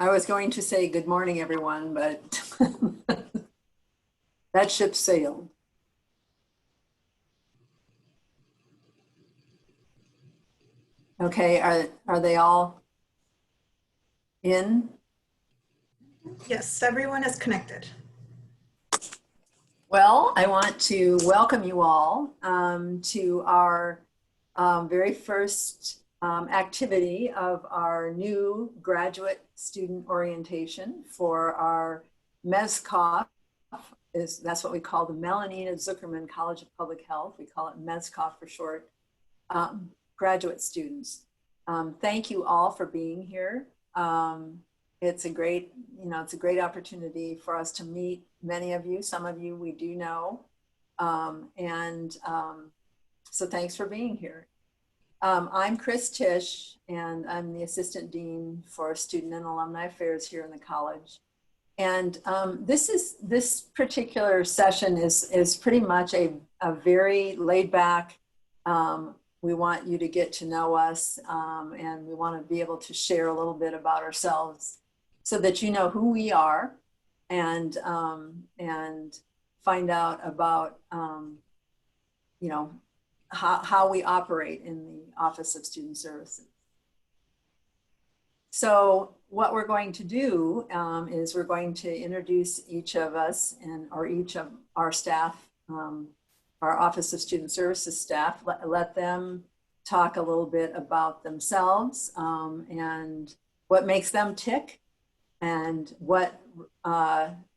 I was going to say good morning, everyone, but that ship sailed. Okay, are they all in? Yes, everyone is connected. Well, I want to welcome you all to our very first activity of our new graduate student orientation for our MESCOF. That's what we call the Melanina Zuckerman College of Public Health. We call it MESCOF for short. Graduate students. Thank you all for being here. It's a great, it's a great opportunity for us to meet many of you. Some of you we do know. So thanks for being here. I'm Chris Tisch, and I'm the Assistant Dean for Student and Alumni Affairs here in the college. And this particular session is pretty much a very laid back, we want you to get to know us, and we want to be able to share a little bit about ourselves so that you know who we are and find out about how we operate in the Office of Student Services. So what we're going to do is we're going to introduce each of us or each of our staff, our Office of Student Services staff, let them talk a little bit about themselves and what makes them tick and what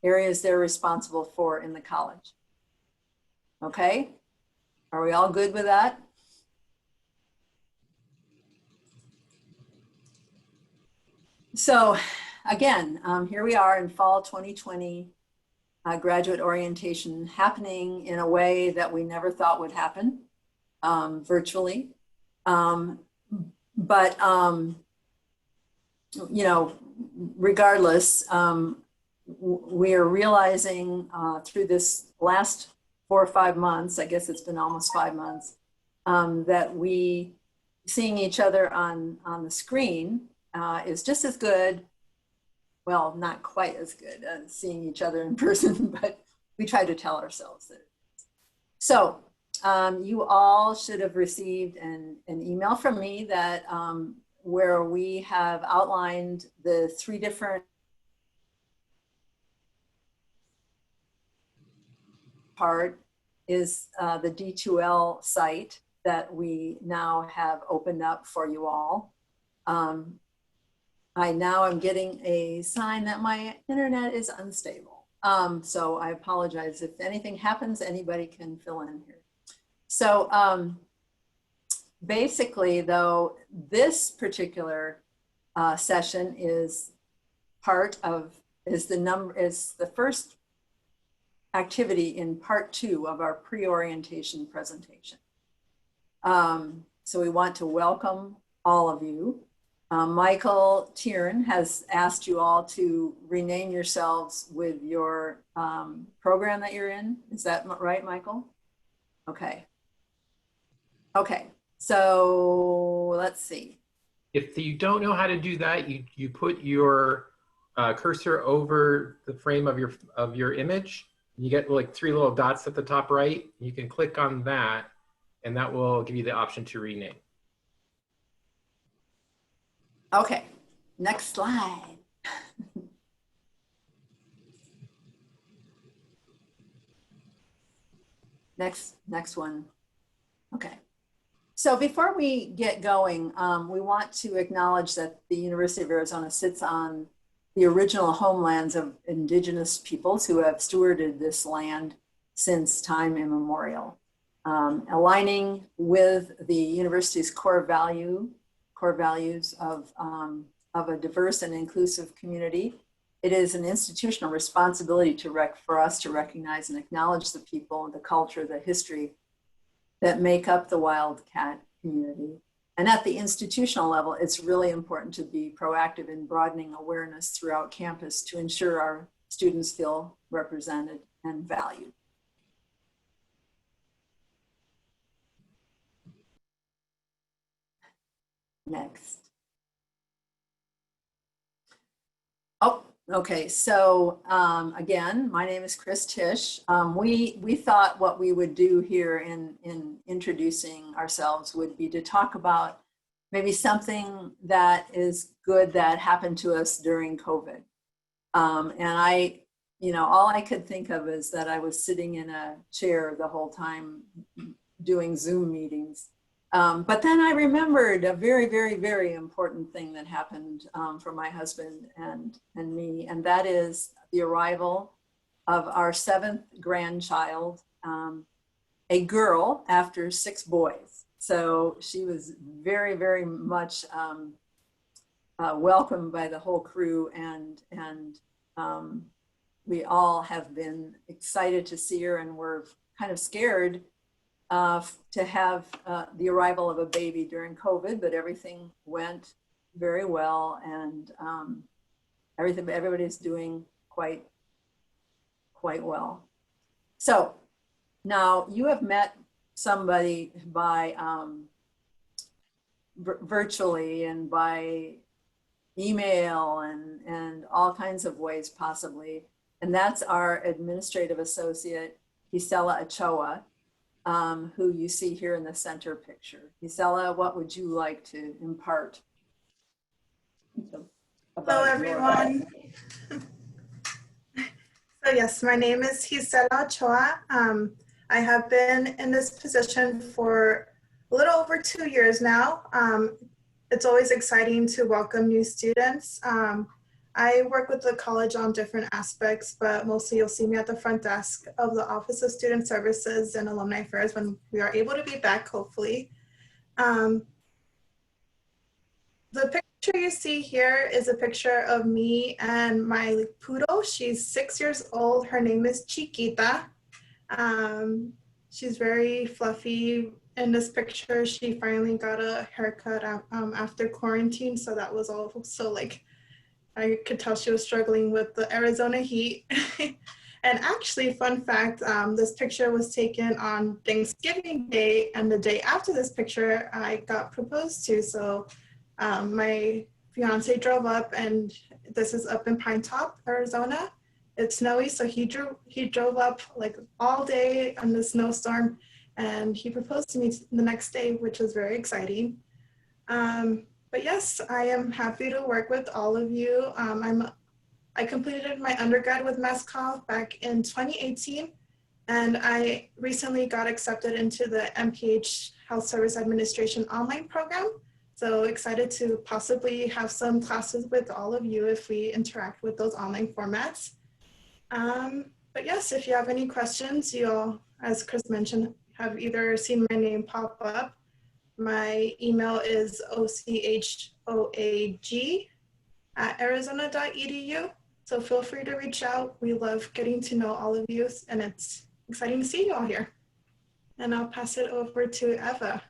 areas they're responsible for in the college. Okay, are we all good with that? So again, here we are in fall 2020, graduate orientation happening in a way that we never thought would happen, virtually. Regardless, we are realizing through this last 4 or 5 months, I guess it's been almost 5 months, that seeing each other on the screen is just as good. Well, not quite as good as seeing each other in person, but we try to tell ourselves that. So you all should have received an email from me that where we have outlined the 3 different part is the D2L site that we now have opened up for you all. I now am getting a sign that my internet is unstable. So I apologize. If anything happens, anybody can fill in here. So basically though, this particular session is the first activity in part 2 of our pre-orientation presentation. So we want to welcome all of you. Michael Tiern has asked you all to rename yourselves with your program that you're in. Is that right, Michael? Okay. Okay, so let's see. If you don't know how to do that, you put your cursor over the frame of your image. You get like 3 little dots at the top right. You can click on that, and that will give you the option to rename. Okay, next slide. Next one. Okay. So before we get going, we want to acknowledge that the University of Arizona sits on the original homelands of indigenous peoples who have stewarded this land since time immemorial. Aligning with the university's core values of a diverse and inclusive community, it is an institutional responsibility for us to recognize and acknowledge the people, the culture, the history that make up the Wildcat community. And at the institutional level, it's really important to be proactive in broadening awareness throughout campus to ensure our students feel represented and valued. Next. Okay, so again, my name is Chris Tisch. We thought what we would do here in introducing ourselves would be to talk about maybe something that is good that happened to us during COVID. And all I could think of is that I was sitting in a chair the whole time doing Zoom meetings. But then I remembered a very, very, very important thing that happened for my husband and me, and that is the arrival of our 7th grandchild, a girl after 6 boys. So she was very, very much welcomed by the whole crew, and we all have been excited to see her, and we're kind of scared to have the arrival of a baby during COVID, but everything went very well, and everybody's doing quite well. So now you have met somebody by virtually and by email and all kinds of ways possibly, and that's our administrative associate, Gisela Ochoa, who you see here in the center picture. Gisela, what would you like to impart? Hello, everyone. So yes, my name is Gisela Ochoa. I have been in this position for a little over 2 years now. It's always exciting to welcome new students. I work with the college on different aspects, but mostly you'll see me at the front desk of the Office of Student Services and Alumni Affairs when we are able to be back, hopefully. The picture you see here is a picture of me and my poodle. She's 6 years old. Her name is Chiquita. She's very fluffy. In this picture, she finally got a haircut after quarantine, so that was also like, I could tell she was struggling with the Arizona heat. And actually, fun fact, this picture was taken on Thanksgiving Day, and the day after this picture, I got proposed to. So my fiance drove up, and this is up in Pine Top, Arizona. It's snowy, so he drove up like all day on the snowstorm, and he proposed to me the next day, which was very exciting. But yes, I am happy to work with all of you. I completed my undergrad with MassCom back in 2018, and I recently got accepted into the MPH Health Service Administration online program. So excited to possibly have some classes with all of you if we interact with those online formats. But yes, if you have any questions, you'll, as Chris mentioned, have either seen my name pop up. My email is ochhoag@arizona.edu. So feel free to reach out. We love getting to know all of you, and it's exciting to see you all here. And I'll pass it over to Eva.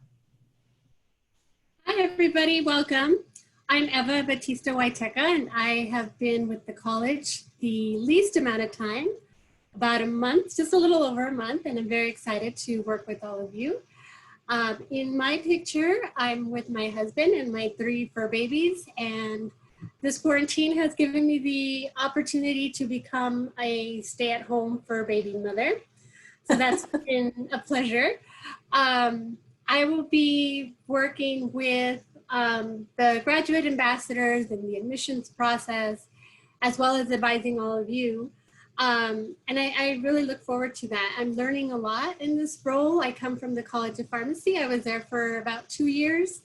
Hi, everybody. Welcome. I'm Eva Batista Waiteca, and I have been with the college the least amount of time, about a month, just a little over a month, and I'm very excited to work with all of you. In my picture, I'm with my husband and my 3 fur babies, and this quarantine has given me the opportunity to become a stay-at-home fur baby mother. So that's been a pleasure. I will be working with the graduate ambassadors and the admissions process, as well as advising all of you. And I really look forward to that. I'm learning a lot in this role. I come from the College of Pharmacy. I was there for about 2 years,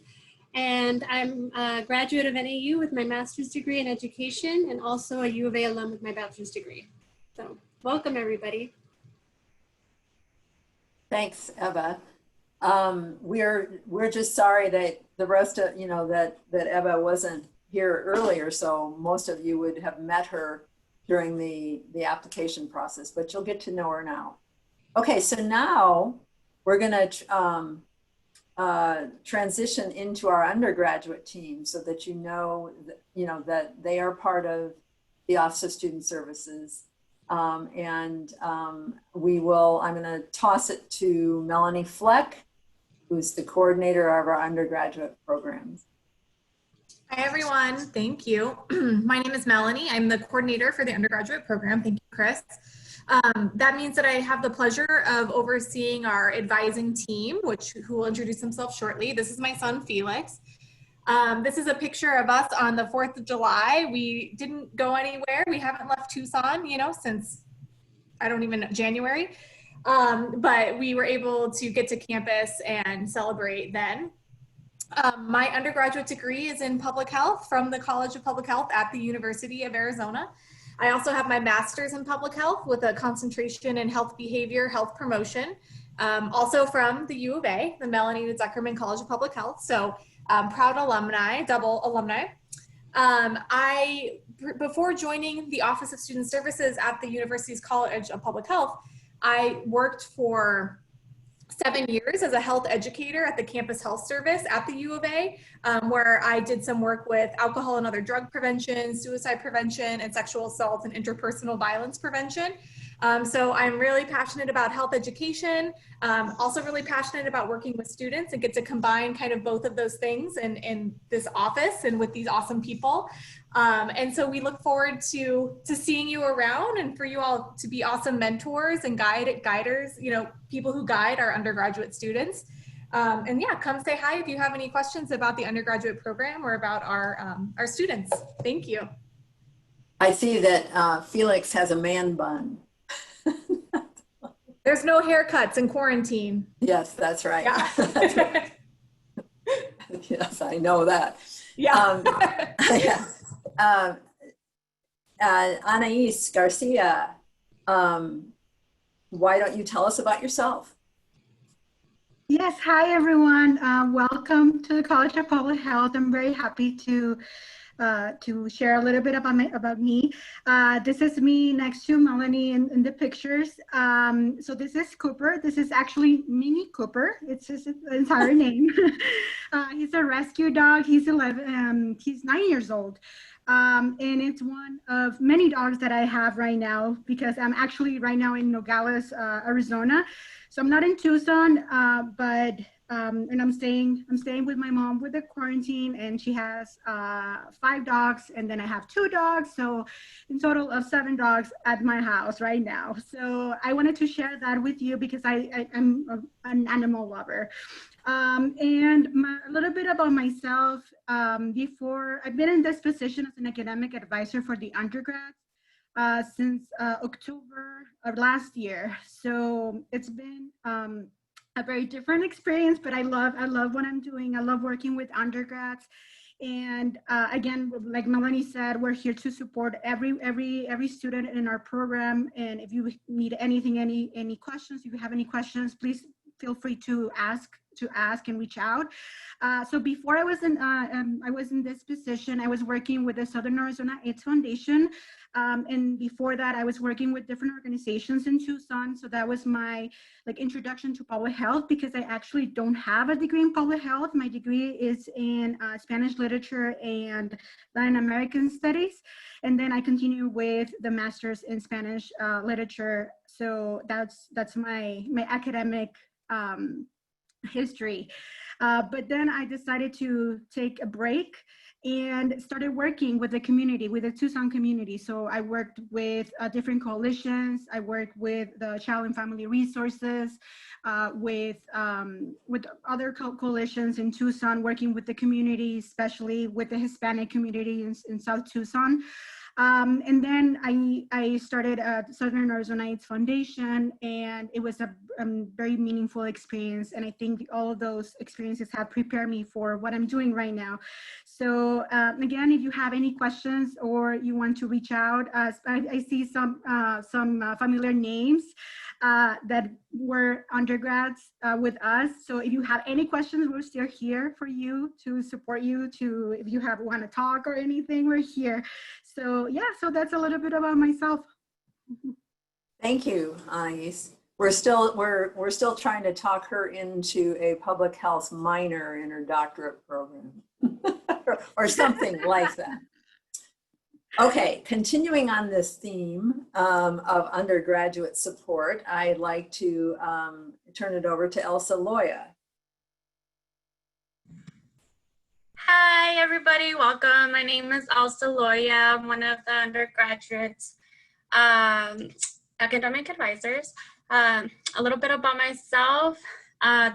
and I'm a graduate of NAU with my master's degree in education, and also a U of A alum with my bachelor's degree. So welcome, everybody. Thanks, Eva. We're just sorry that the rest of, that Eva wasn't here earlier, so most of you would have met her during the application process, but you'll get to know her now. Okay, so now we're gonna transition into our undergraduate team so that that they are part of the Office of Student Services. I'm gonna toss it to Melanie Fleck, who's the coordinator of our undergraduate programs. Hi, everyone. Thank you. My name is Melanie. I'm the coordinator for the undergraduate program. Thank you, Chris. That means that I have the pleasure of overseeing our advising team, who will introduce himself shortly. This is my son, Felix. This is a picture of us on the 4th of July. We didn't go anywhere. We haven't left Tucson, since, I don't even know, January. But we were able to get to campus and celebrate then. My undergraduate degree is in public health from the College of Public Health at the University of Arizona. I also have my master's in public health with a concentration in health behavior, health promotion, also from the U of A, the Melanie Zuckerman College of Public Health. So proud alumni, double alumni. Before joining the Office of Student Services at the University's College of Public Health, I worked for 7 years as a health educator at the campus health service at the U of A, where I did some work with alcohol and other drug prevention, suicide prevention, and sexual assault and interpersonal violence prevention. So I'm really passionate about health education, also really passionate about working with students and get to combine kind of both of those things in this office and with these awesome people. And so we look forward to seeing you around and for you all to be awesome mentors and guiders, people who guide our undergraduate students. And yeah, come say hi if you have any questions about the undergraduate program or about our students. Thank you. I see that Felix has a man bun. There's no haircuts in quarantine. Yes, that's right. Yeah. That's right. Yes, I know that. Yeah. Yeah. Anais Garcia, why don't you tell us about yourself? Yes, hi everyone. Welcome to the College of Public Health. I'm very happy to share a little bit about me. This is me next to Melanie in the pictures. So this is Cooper. This is actually Mini Cooper. It's his entire name. He's a rescue dog. He's 11. He's 9 years old. And it's one of many dogs that I have right now because I'm actually right now in Nogales, Arizona. So I'm not in Tucson, and I'm staying with my mom with the quarantine, and she has 5 dogs, and then I have 2 dogs, so in total of 7 dogs at my house right now. So I wanted to share that with you because I'm an animal lover. And a little bit about myself. Before I've been in this position as an academic advisor for the undergrads since October of last year. So it's been a very different experience, but I love what I'm doing. I love working with undergrads. And again, like Melanie said, we're here to support every student in our program. And if you need anything, any questions, if you have any questions, please feel free to ask and reach out. So before I was in this position, I was working with the Southern Arizona AIDS Foundation. And before that, I was working with different organizations in Tucson. So that was my introduction to public health, because I actually don't have a degree in public health. My degree is in Spanish literature and Latin American studies. And then I continue with the master's in Spanish literature. So that's my academic history. But then I decided to take a break and started working with the community, with the Tucson community. So I worked with different coalitions. I worked with the Child and Family Resources, with other coalitions in Tucson, working with the community, especially with the Hispanic community in South Tucson. And then I started Southern Arizona AIDS Foundation, and it was a very meaningful experience. And I think all of those experiences have prepared me for what I'm doing right now. So again, if you have any questions or you want to reach out, I see some familiar names that were undergrads with us. So if you have any questions, we're still here for you, to support you, if you want to talk or anything, we're here. So yeah, so that's a little bit about myself. Thank you, Anais. We're still trying to talk her into a public health minor in her doctorate program or something like that. Okay, continuing on this theme of undergraduate support, I'd like to turn it over to Elsa Loya. Hi, Hi, everybody. Welcome. My name is Elsa Loya. I'm one of the undergraduates academic advisors. A little bit about myself.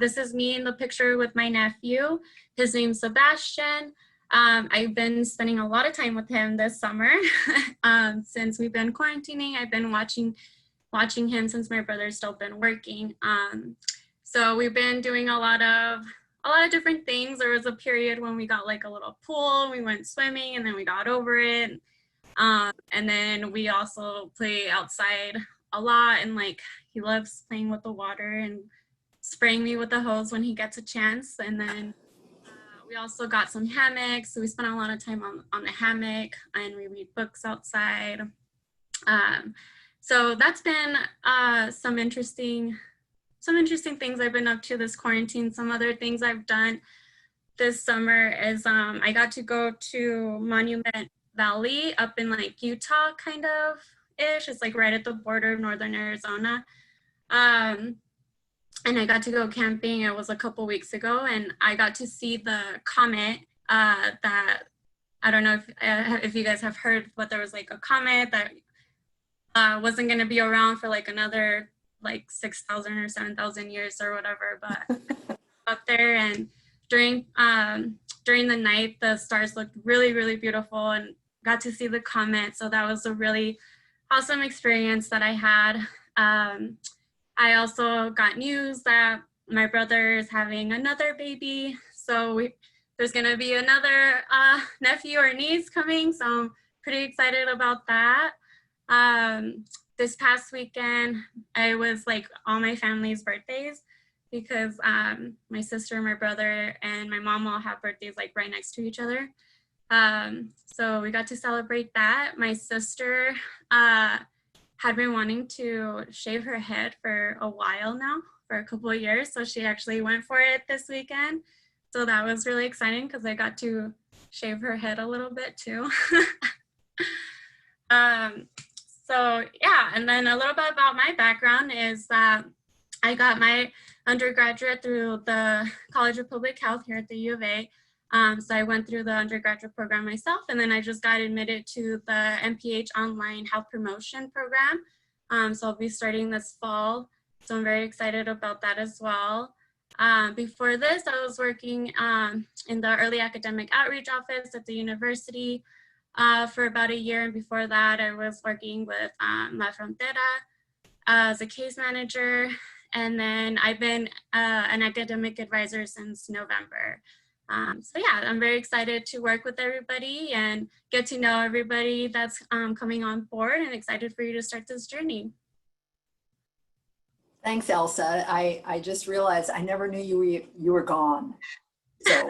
This is me in the picture with my nephew. His name's Sebastian. I've been spending a lot of time with him this summer. Since we've been quarantining, I've been watching him since my brother's still been working. So we've been doing a lot of different things. There was a period when we got like a little pool, we went swimming, and then we got over it. And then we also play outside a lot, and like he loves playing with the water and spraying me with the hose when he gets a chance. And then we also got some hammocks, so we spent a lot of time on the hammock, and we read books outside. So that's been some interesting things I've been up to this quarantine. Some other things I've done this summer is I got to go to Monument Valley up in like Utah, kind of ish. It's like right at the border of northern Arizona. And I got to go camping. It was a couple weeks ago, and I got to see the comet that, I don't know if you guys have heard, but there was like a comet that wasn't going to be around for like another like 6,000 or 7,000 years or whatever, but up there, and during the night the stars looked really, really beautiful, and got to see the comet. So that was a really awesome experience that I had. I also got news that my brother is having another baby, so there's gonna be another nephew or niece coming, so I'm pretty excited about that. This past weekend, I was like all my family's birthdays, because my sister, my brother, and my mom all have birthdays like right next to each other. So we got to celebrate that. My sister had been wanting to shave her head for a while now, for a couple of years. So she actually went for it this weekend. So that was really exciting, because I got to shave her head a little bit too. So yeah, and then a little bit about my background is that I got my undergraduate through the College of Public Health here at the U of A. So I went through the undergraduate program myself, and then I just got admitted to the MPH online health promotion program. So I'll be starting this fall. So I'm very excited about that as well. Before this, I was working in the early academic outreach office at the university for about a year. And before that, I was working with La Frontera as a case manager. And then I've been an academic advisor since November. So yeah, I'm very excited to work with everybody and get to know everybody that's coming on board, and excited for you to start this journey. Thanks, Elsa. I just realized I never knew you were gone. So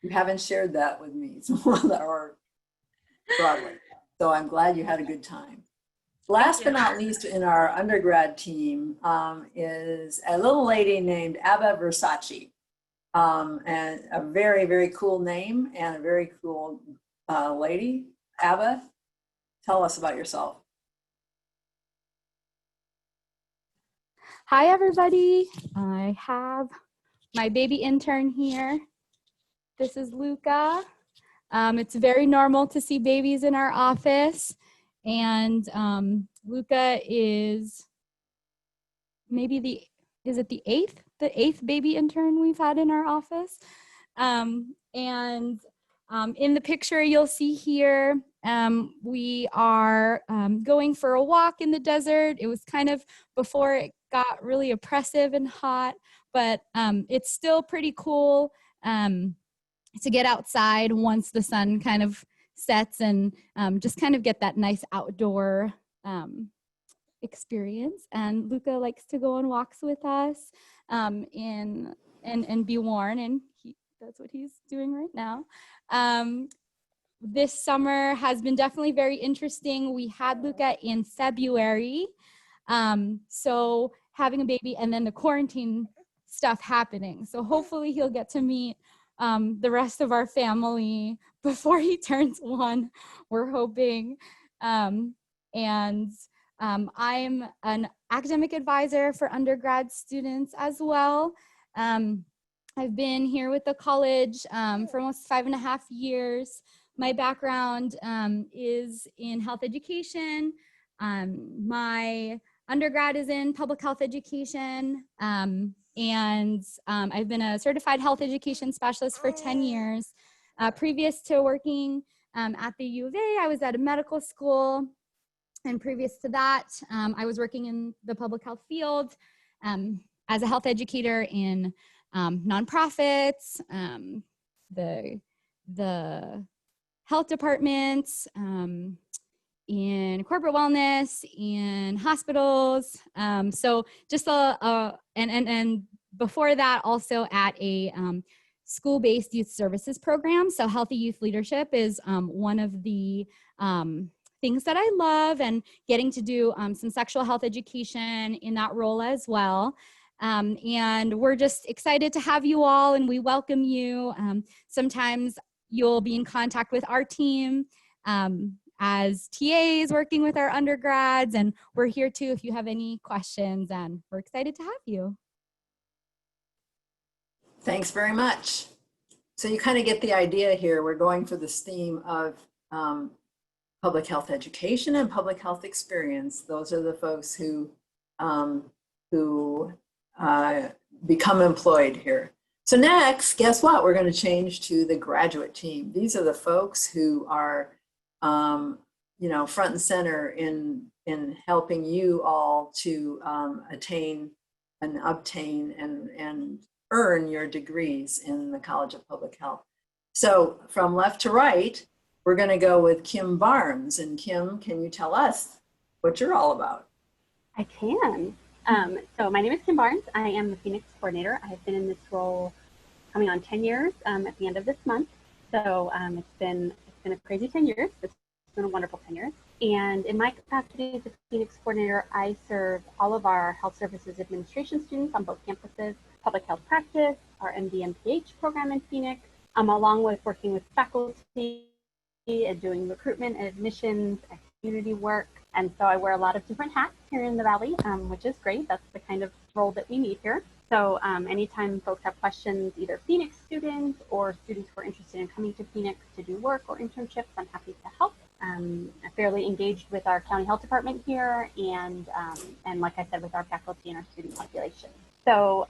you haven't shared that with me or broadly. So I'm glad you had a good time. Last but not least in our undergrad team is a little lady named Abba Versace. And a very, very cool name and a very cool lady. Abba, tell us about yourself. Hi, everybody. I have my baby intern here. This is Luca. It's very normal to see babies in our office. And Luca is maybe is it the eighth baby intern we've had in our office. And in the picture you'll see here, we are going for a walk in the desert. It was kind of before it got really oppressive and hot, but it's still pretty cool to get outside once the sun kind of sets, and just kind of get that nice outdoor experience. And Luca likes to go on walks with us and be worn, and that's what he's doing right now. This summer has been definitely very interesting. We had Luca in February, so having a baby and then the quarantine stuff happening. So hopefully he'll get to meet the rest of our family before he turns 1, we're hoping. I'm an academic advisor for undergrad students as well. I've been here with the college for almost 5.5 years. My background is in health education. My undergrad is in public health education. And I've been a certified health education specialist for 10 years. Previous to working at the U of A, I was at a medical school. And previous to that, I was working in the public health field as a health educator in nonprofits, the health departments, in corporate wellness, in hospitals. So just and before that, also at a school-based youth services program. So healthy youth leadership is one of the things that I love, and getting to do some sexual health education in that role as well. And we're just excited to have you all, and we welcome you. Sometimes you'll be in contact with our team as TAs working with our undergrads, and we're here too if you have any questions, and we're excited to have you. Thanks very much. So you kind of get the idea here. We're going for this theme of public health education and public health experience. Those are the folks who become employed here. So next, guess what? We're going to change to the graduate team. These are the folks who are, front and center in helping you all to attain and obtain and earn your degrees in the College of Public Health. So from left to right, we're going to go with Kim Barnes. And Kim, can you tell us what you're all about? I can. So my name is Kim Barnes. I am the Phoenix coordinator. I have been in this role coming on 10 years at the end of this month. So it's been a crazy 10 years. It's been a wonderful 10 years. And in my capacity as the Phoenix coordinator, I serve all of our health services administration students on both campuses, public health practice, our MD MPH program in Phoenix, along with working with faculty and doing recruitment and admissions and community work. And so I wear a lot of different hats here in the Valley, which is great. That's the kind of role that we need here. So anytime folks have questions, either Phoenix students or students who are interested in coming to Phoenix to do work or internships, I'm happy to help. I'm fairly engaged with our county health department here, and like I said, with our faculty and our student population. So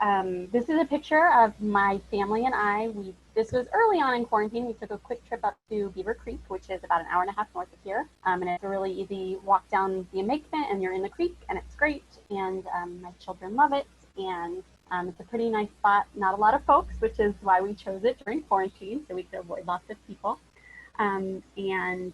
this is a picture of my family and I. This was early on in quarantine. We took a quick trip up to Beaver Creek, which is about an hour and a half north of here. And it's a really easy walk down the embankment, and you're in the creek, and it's great. And my children love it. And it's a pretty nice spot. Not a lot of folks, which is why we chose it during quarantine, so we could avoid lots of people. And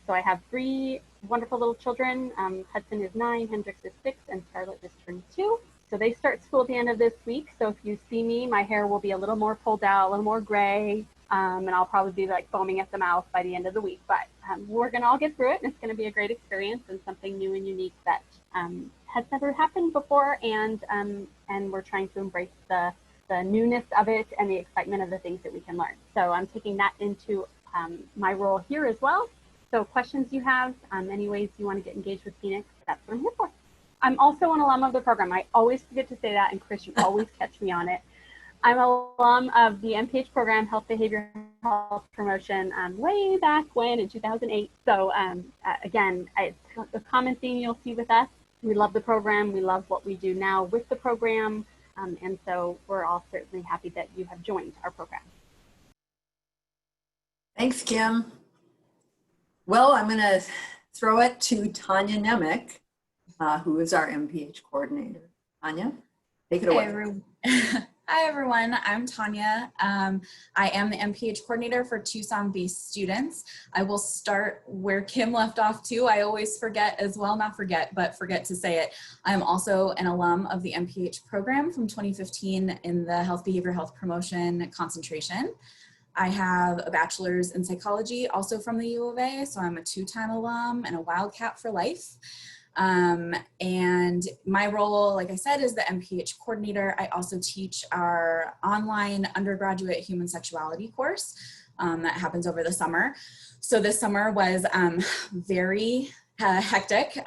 so I have 3 wonderful little children. Hudson is 9, Hendrix is 6, and Charlotte just turned 2. So they start school at the end of this week. So if you see me, my hair will be a little more pulled out, a little more gray, and I'll probably be like foaming at the mouth by the end of the week. But we're going to all get through it, and it's going to be a great experience and something new and unique that has never happened before. And we're trying to embrace the newness of it and the excitement of the things that we can learn. So I'm taking that into my role here as well. So questions you have, any ways you want to get engaged with Phoenix, that's what I'm here for. I'm also an alum of the program. I always forget to say that, and Chris, you always catch me on it. I'm an alum of the MPH program, Health Behavior Health Promotion, way back when in 2008. So again, it's a common theme you'll see with us. We love the program. We love what we do now with the program. And so we're all certainly happy that you have joined our program. Thanks, Kim. Well, I'm going to throw it to Tanya Nemec, who is our MPH coordinator. Tanya, take it away. Hi, everyone. I'm Tanya. I am the MPH coordinator for Tucson-based students. I will start where Kim left off too. I always forget as well, not forget, but forget to say it. I'm also an alum of the MPH program from 2015 in the Health Behavior Health Promotion concentration. I have a bachelor's in psychology, also from the U of A, so I'm a 2-time alum and a Wildcat for life. And my role, like I said, is the MPH coordinator. I also teach our online undergraduate human sexuality course that happens over the summer. So this summer was very hectic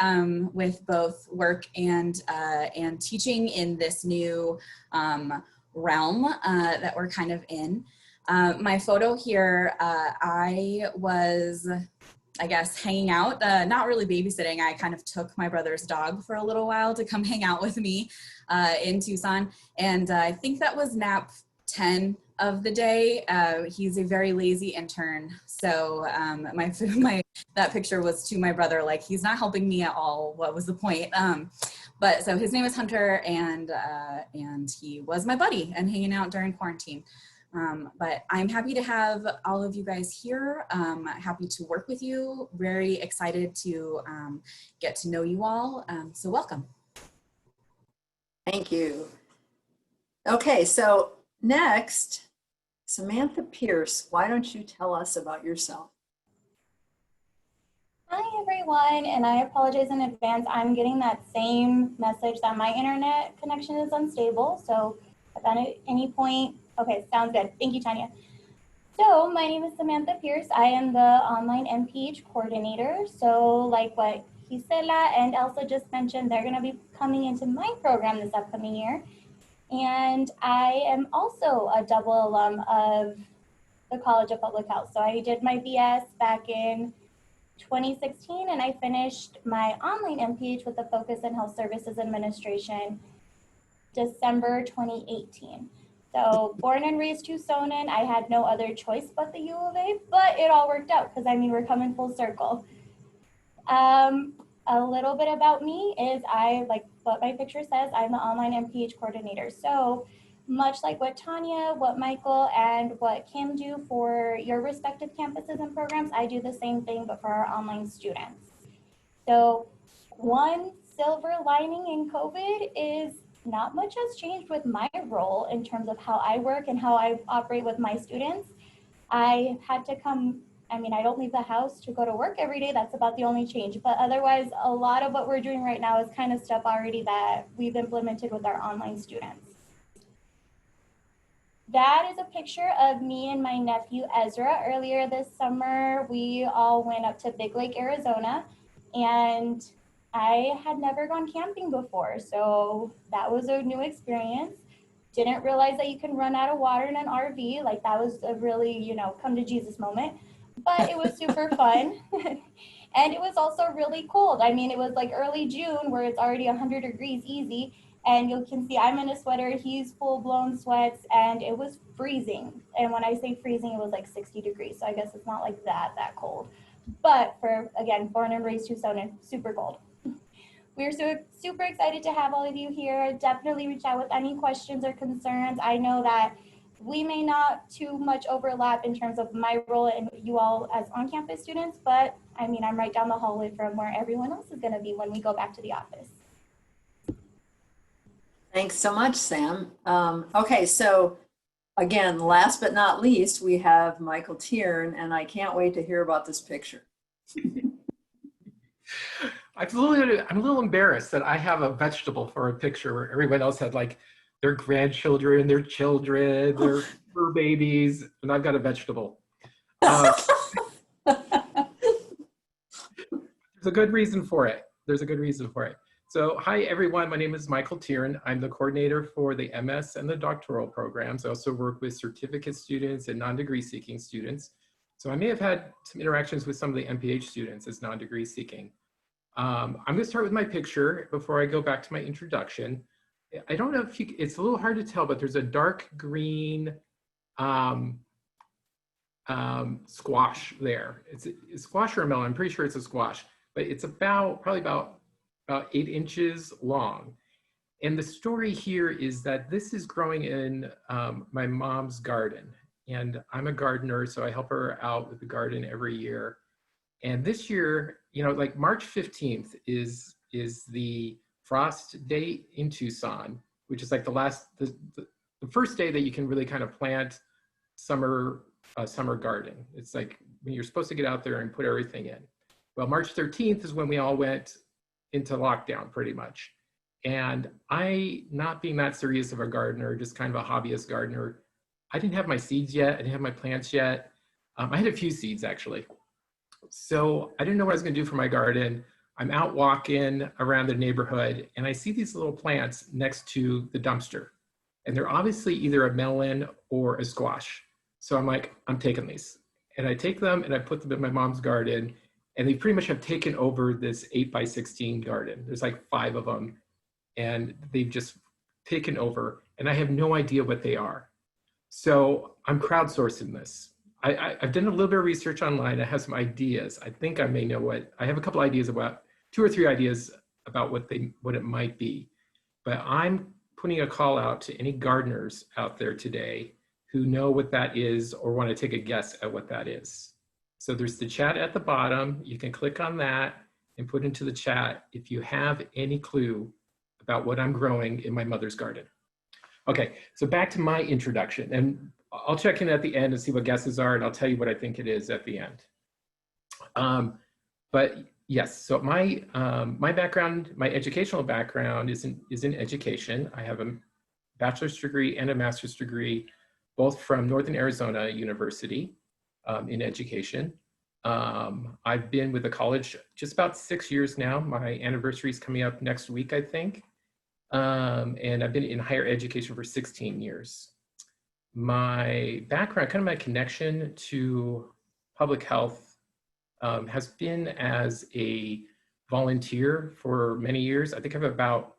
with both work and teaching in this new realm that we're kind of in. My photo here, I was, I guess, hanging out, not really babysitting. I kind of took my brother's dog for a little while to come hang out with me in Tucson. And I think that was nap 10 of the day. He's a very lazy intern. So that picture was to my brother, like, he's not helping me at all. What was the point? But so his name is Hunter, and he was my buddy and hanging out during quarantine. But I'm happy to have all of you guys here. Happy to work with you. Very excited to get to know you all. So welcome. Thank you. Okay, so next, Samantha Pierce, why don't you tell us about yourself? Hi everyone, and I apologize in advance. I'm getting that same message that my internet connection is unstable. So if at any point, okay, sounds good. Thank you, Tanya. So my name is Samantha Pierce. I am the online MPH coordinator. So like what Gisela and Elsa just mentioned, they're gonna be coming into my program this upcoming year. And I am also a double alum of the College of Public Health. So I did my BS back in 2016, and I finished my online MPH with a focus in health services administration December 2018. So born and raised Tucsonan, I had no other choice but the U of A, but it all worked out because I mean, we're coming full circle. A little bit about me is like what my picture says, I'm the online MPH coordinator. So much like what Tanya, what Michael, and what Kim do for your respective campuses and programs, I do the same thing, but for our online students. So one silver lining in COVID is not much has changed with my role in terms of how I work and how I operate with my students. I had to I don't leave the house to go to work every day. That's about the only change. But otherwise, a lot of what we're doing right now is kind of stuff already that we've implemented with our online students. That is a picture of me and my nephew Ezra. Earlier this summer, we all went up to Big Lake, Arizona, and I had never gone camping before. So that was a new experience. Didn't realize that you can run out of water in an RV. Like that was a really, come to Jesus moment, but it was super fun. And it was also really cold. I mean, it was like early June where it's already 100 degrees easy. And you can see I'm in a sweater, he's full blown sweats, and it was freezing. And when I say freezing, it was like 60 degrees. So I guess it's not like that cold. But for, again, born and raised Tucsonan, super cold. We're so super excited to have all of you here. Definitely reach out with any questions or concerns. I know that we may not too much overlap in terms of my role and you all as on-campus students, but I mean, I'm right down the hallway from where everyone else is gonna be when we go back to the office. Thanks so much, Sam. Okay, so again, last but not least, we have Michael Tiern, and I can't wait to hear about this picture. I'm a little embarrassed that I have a vegetable for a picture where everyone else had like their grandchildren, their children, their fur babies, and I've got a vegetable. There's a good reason for it. There's a good reason for it. So hi everyone, my name is Michael Tiern. I'm the coordinator for the MS and the doctoral programs. I also work with certificate students and non-degree seeking students. So I may have had some interactions with some of the MPH students as non-degree seeking. I'm gonna start with my picture before I go back to my introduction. I don't know if it's a little hard to tell, but there's a dark green squash there. It's a squash or a melon, I'm pretty sure it's a squash, but it's probably about 8 inches long. And the story here is that this is growing in my mom's garden. And I'm a gardener, so I help her out with the garden every year. And this year, like March 15th is the frost date in Tucson, which is like the first day that you can really kind of plant summer garden. It's like when you're supposed to get out there and put everything in. Well, March 13th is when we all went into lockdown pretty much. And I, not being that serious of a gardener, just kind of a hobbyist gardener, I didn't have my seeds yet. I didn't have my plants yet. I had a few seeds actually. So I didn't know what I was gonna do for my garden. I'm out walking around the neighborhood and I see these little plants next to the dumpster. and they're obviously either a melon or a squash. So I'm like, I'm taking these. And I take them and I put them in my mom's garden, and they pretty much have taken over this 8x16 garden. There's like 5 of them, and they've just taken over, and I have no idea what they are. So I'm crowdsourcing this. I've done a little bit of research online. I have some ideas. I think I may know what, I have a couple ideas about, 2 or 3 ideas about what it might be. But I'm putting a call out to any gardeners out there today who know what that is or want to take a guess at what that is. So there's the chat at the bottom. You can click on that and put into the chat if you have any clue about what I'm growing in my mother's garden. Okay, so back to my introduction, and I'll check in at the end and see what guesses are, and I'll tell you what I think it is at the end. But yes, so my background, my educational background is in education. I have a bachelor's degree and a master's degree, both from Northern Arizona University in education. I've been with the college just about 6 years now. My anniversary is coming up next week, I think. And I've been in higher education for 16 years. My background, kind of my connection to public health has been as a volunteer for many years. I think I have about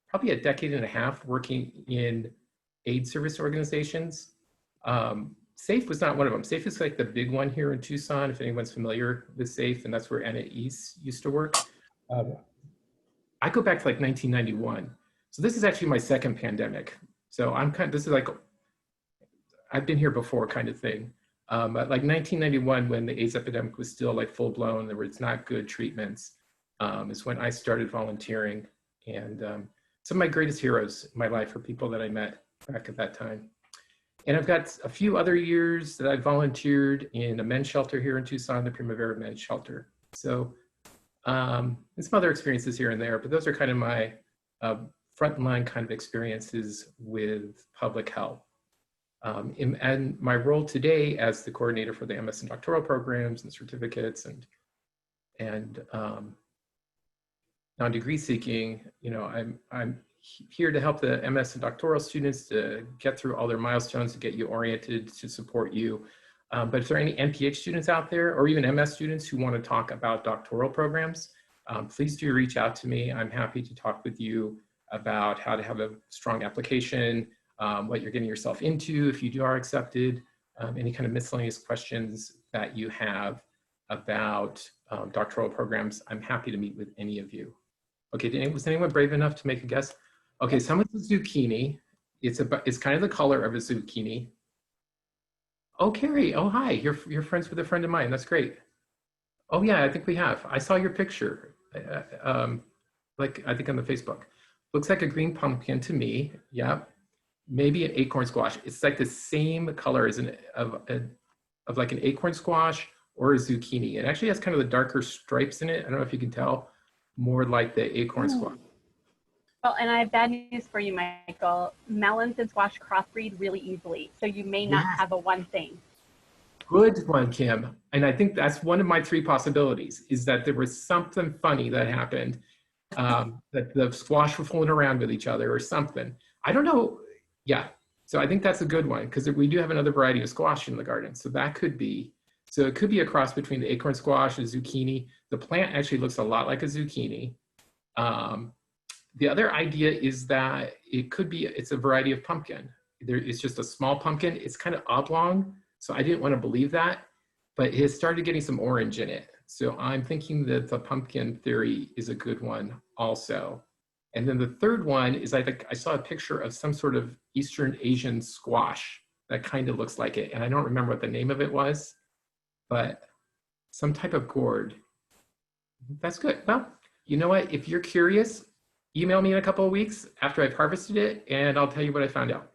probably a decade and a half working in aid service organizations. SAFE was not one of them. SAFE is like the big one here in Tucson, if anyone's familiar with SAFE, and that's where Anna East used to work. I go back to like 1991. So this is actually my second pandemic. So this is like, I've been here before kind of thing. But like 1991, when the AIDS epidemic was still like full blown, there was not good treatments, is when I started volunteering. And some of my greatest heroes in my life are people that I met back at that time. And I've got a few other years that I volunteered in a men's shelter here in Tucson, the Primavera Men's Shelter. So, and some other experiences here and there, but those are kind of my frontline kind of experiences with public health. And my role today as the coordinator for the MS and doctoral programs and certificates and non-degree seeking, you know, I'm here to help the MS and doctoral students to get through all their milestones, to get you oriented, to support you. But if there are any NPH students out there, or even MS students who want to talk about doctoral programs, please do reach out to me. I'm happy to talk with you about how to have a strong application, what you're getting yourself into if you are accepted, any kind of miscellaneous questions that you have about doctoral programs. I'm happy to meet with any of you. Okay, was anyone brave enough to make a guess? Okay, someone's a zucchini. It's kind of the color of a zucchini. Oh, Carrie, oh, hi, you're friends with a friend of mine. That's great. Oh yeah, I think we have. I saw your picture, like I think on the Facebook. Looks like a green pumpkin to me. Yeah, maybe an acorn squash. It's like the same color as of like an acorn squash or a zucchini. It actually has kind of the darker stripes in it. I don't know if you can tell, more like the acorn squash. Well, and I have bad news for you, Michael. Melons and squash crossbreed really easily, so you may not have a one thing. Good one, Kim. And I think that's one of my 3 possibilities, is that there was something funny that happened, that the squash were fooling around with each other or something. I don't know. Yeah. So I think that's a good one, because we do have another variety of squash in the garden. So that could be, so it could be a cross between the acorn squash and zucchini. The plant actually looks a lot like a zucchini. The other idea is that it could be, it's a variety of pumpkin. It's just a small pumpkin. It's kind of oblong. So I didn't want to believe that, but it has started getting some orange in it. So I'm thinking that the pumpkin theory is a good one also. And then the third one is, I think I saw a picture of some sort of Eastern Asian squash that kind of looks like it. And I don't remember what the name of it was, but some type of gourd. That's good. Well, you know what? If you're curious, email me in a couple of weeks after I've harvested it, and I'll tell you what I found out.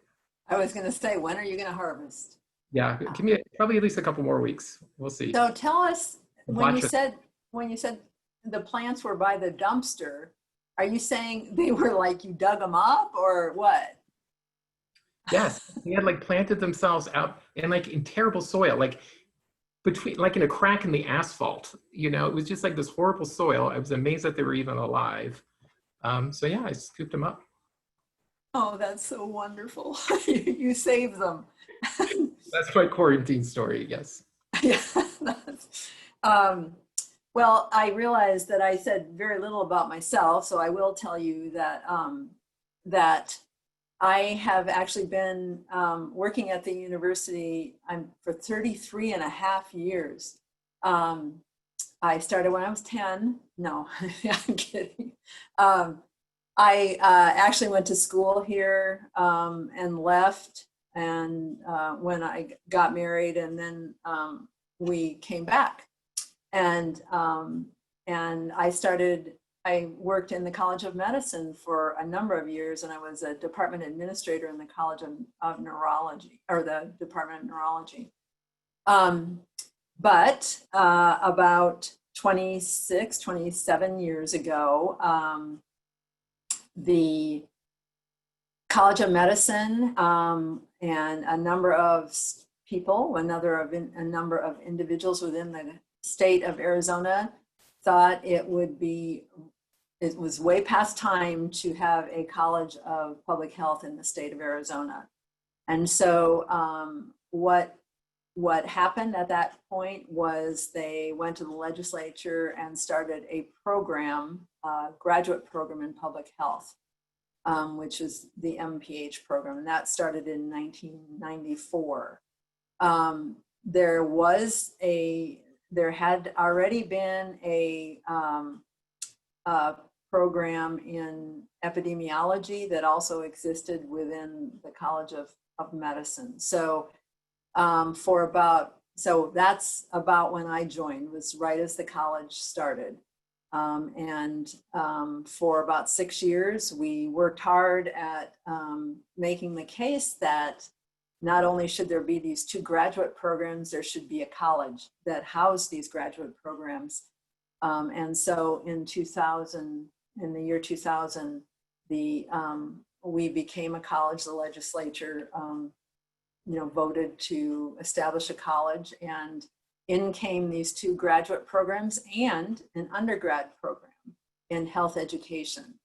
I was going to say, when are you going to harvest? Yeah, give me probably at least a couple more weeks. We'll see. So tell us, when you said the plants were by the dumpster, are you saying they were like you dug them up or what? Yes, they had like planted themselves out and like in terrible soil, like between, like in a crack in the asphalt. You know, it was just like this horrible soil. I was amazed that they were even alive. So yeah, I scooped them up. Oh, that's so wonderful. You save them. That's my quarantine story, yes. Yeah. um, well, I realized that I said very little about myself, so I will tell you that that I have actually been working at the university for 33 and a half years. I started when I was 10. No, I'm kidding. I actually went to school here and left, and when I got married, and then we came back, and I worked in the College of Medicine for a number of years, and I was a department administrator in the College of Neurology, or the Department of Neurology. But about 26, 27 years ago, the College of Medicine and a number of people, a number of individuals within the state of Arizona thought it was way past time to have a College of Public Health in the state of Arizona. And so what happened at that point was they went to the legislature and started a program, graduate program in public health, which is the MPH program, and that started in 1994. There had already been a program in epidemiology that also existed within the College of Medicine. So that's about when I joined, was right as the college started. For about 6 years, we worked hard at making the case that not only should there be these two graduate programs, there should be a college that housed these graduate programs. And so in the year 2000, we became a college. The legislature voted to establish a college, and in came these two graduate programs and an undergrad program in health education,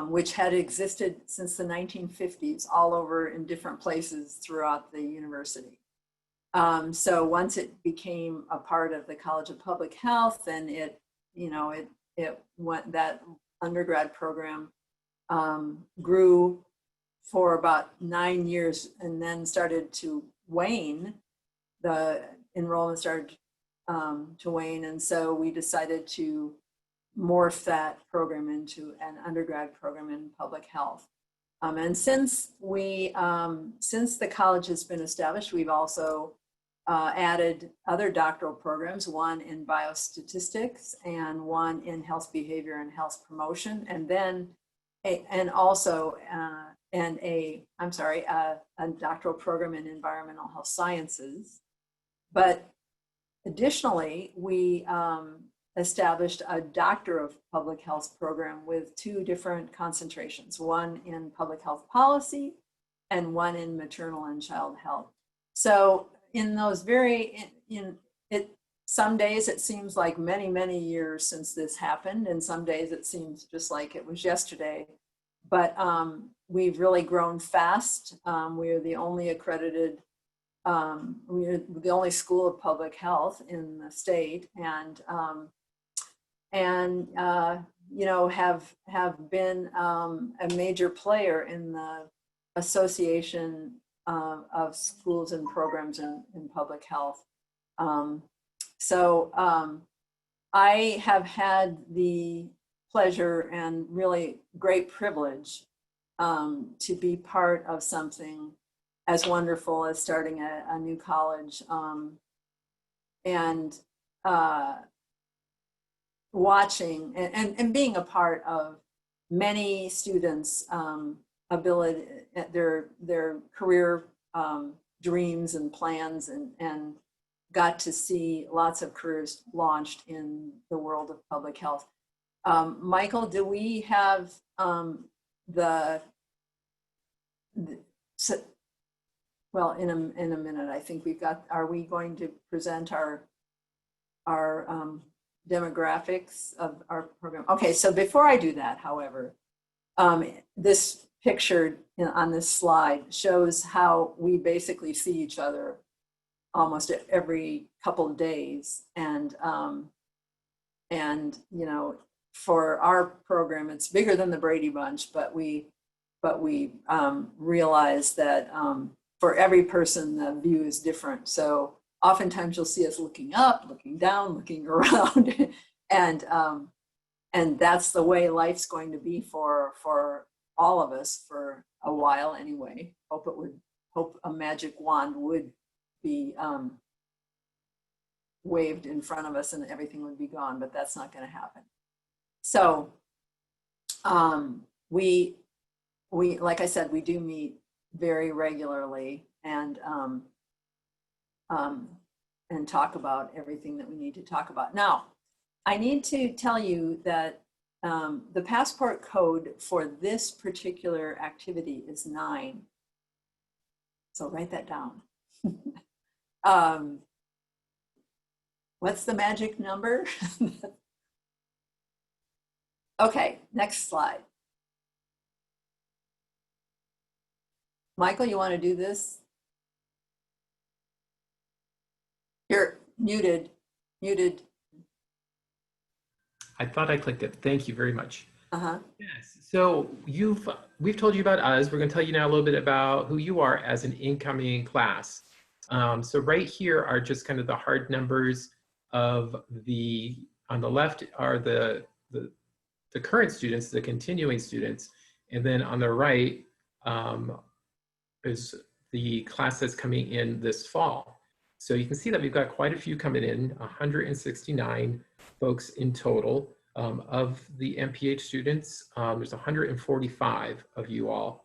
which had existed since the 1950s all over in different places throughout the university. So once it became a part of the College of Public Health, then that undergrad program grew for about 9 years and then started to wane. The enrollment started to wane, and so we decided to morph that program into an undergrad program in public health. And since the college has been established, we've also added other doctoral programs, one in biostatistics and one in health behavior and health promotion, and then a doctoral program in environmental health sciences. But additionally, we established a Doctor of Public Health program with two different concentrations, one in public health policy and one in maternal and child health. So in those some days it seems like many, many years since this happened, and some days it seems just like it was yesterday. But we've really grown fast. We're the only accredited, we're the only school of public health in the state, and have been a major player in the association of schools and programs in public health. I have had the pleasure and really great privilege to be part of something as wonderful as starting a new college, and watching and being a part of many students' ability, their career dreams and plans, and got to see lots of careers launched in the world of public health. Michael, do we have well, in a minute, I think are we going to present our demographics of our program? Okay, so before I do that, however, this pictured on this slide shows how we basically see each other almost every couple of days. And you know, for our program, it's bigger than the Brady Bunch, but we realize that for every person, the view is different. So oftentimes you'll see us looking up, looking down, looking around, and that's the way life's going to be for all of us for a while anyway. Hope a magic wand would be waved in front of us and everything would be gone, but that's not going to happen. So we like I said, we do meet very regularly and talk about everything that we need to talk about. Now, I need to tell you that the passport code for this particular activity is 9. So write that down. What's the magic number? Okay, next slide. Michael, you want to do this? You're muted. I thought I clicked it. Thank you very much. Uh-huh. Yes. So we've told you about us. We're going to tell you now a little bit about who you are as an incoming class. So right here are just kind of the hard numbers of on the left are the current students, the continuing students, and then on the right is the class that's coming in this fall. So you can see that we've got quite a few coming in, 169 folks in total. Of the MPH students, there's 145 of you all.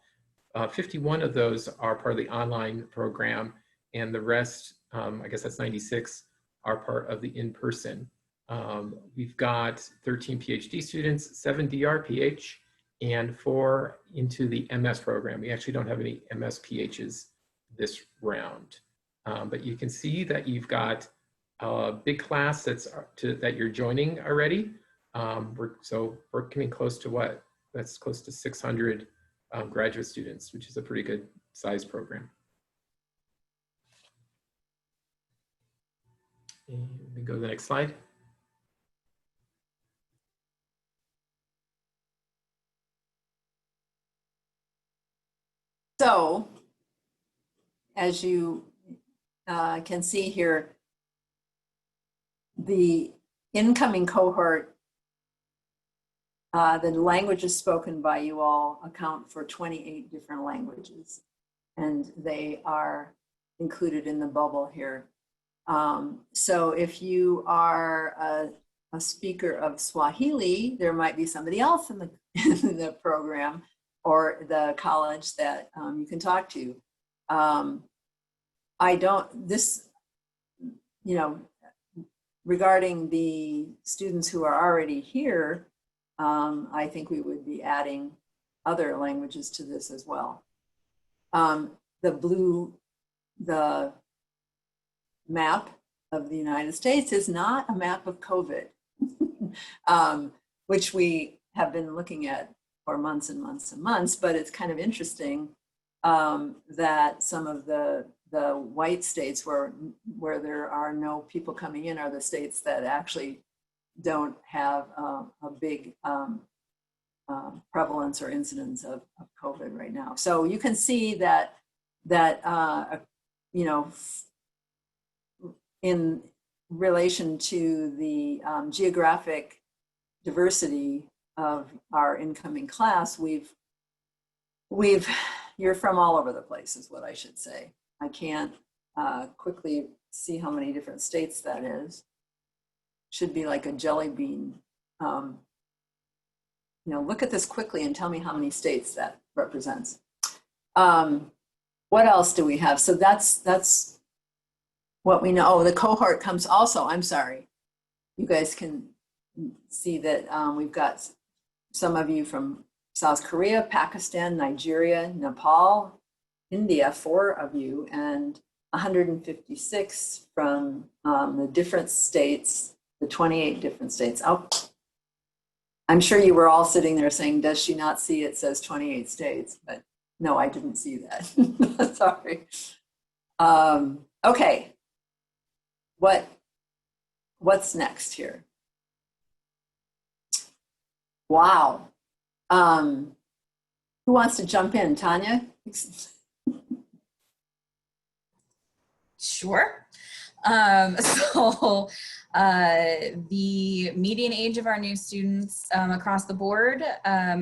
51 of those are part of the online program, and the rest, I guess that's 96, are part of the in-person. We've got 13 PhD students, 7 DRPH, and 4 into the MS program. We actually don't have any MS PHs this round. But you can see that you've got a big class that you're joining already. We're coming close to what? That's close to 600 graduate students, which is a pretty good size program. And we go to the next slide. So, as you can see here, the incoming cohort, the languages spoken by you all account for 28 different languages, and they are included in the bubble here. So if you are a speaker of Swahili, there might be somebody else in the program or the college that you can talk to. Regarding the students who are already here, I think we would be adding other languages to this as well. The map of the United States is not a map of COVID, which we have been looking at for months and months and months, but it's kind of interesting that some of the white states where there are no people coming in are the states that actually don't have a big prevalence or incidence of COVID right now. So you can see that in relation to the geographic diversity of our incoming class, you're from all over the place is what I should say. I can't quickly see how many different states that is. Should be like a jelly bean. Look at this quickly and tell me how many states that represents. What else do we have? So that's what we know. Oh, the cohort comes also, I'm sorry. You guys can see that we've got some of you from South Korea, Pakistan, Nigeria, Nepal, India, 4 of you, and 156 from the different states, the 28 different states. Oh, I'm sure you were all sitting there saying, does she not see it says 28 states? But no, I didn't see that. Sorry. Okay. What's next here? Wow. Who wants to jump in? Tanya? Sure. The median age of our new students across the board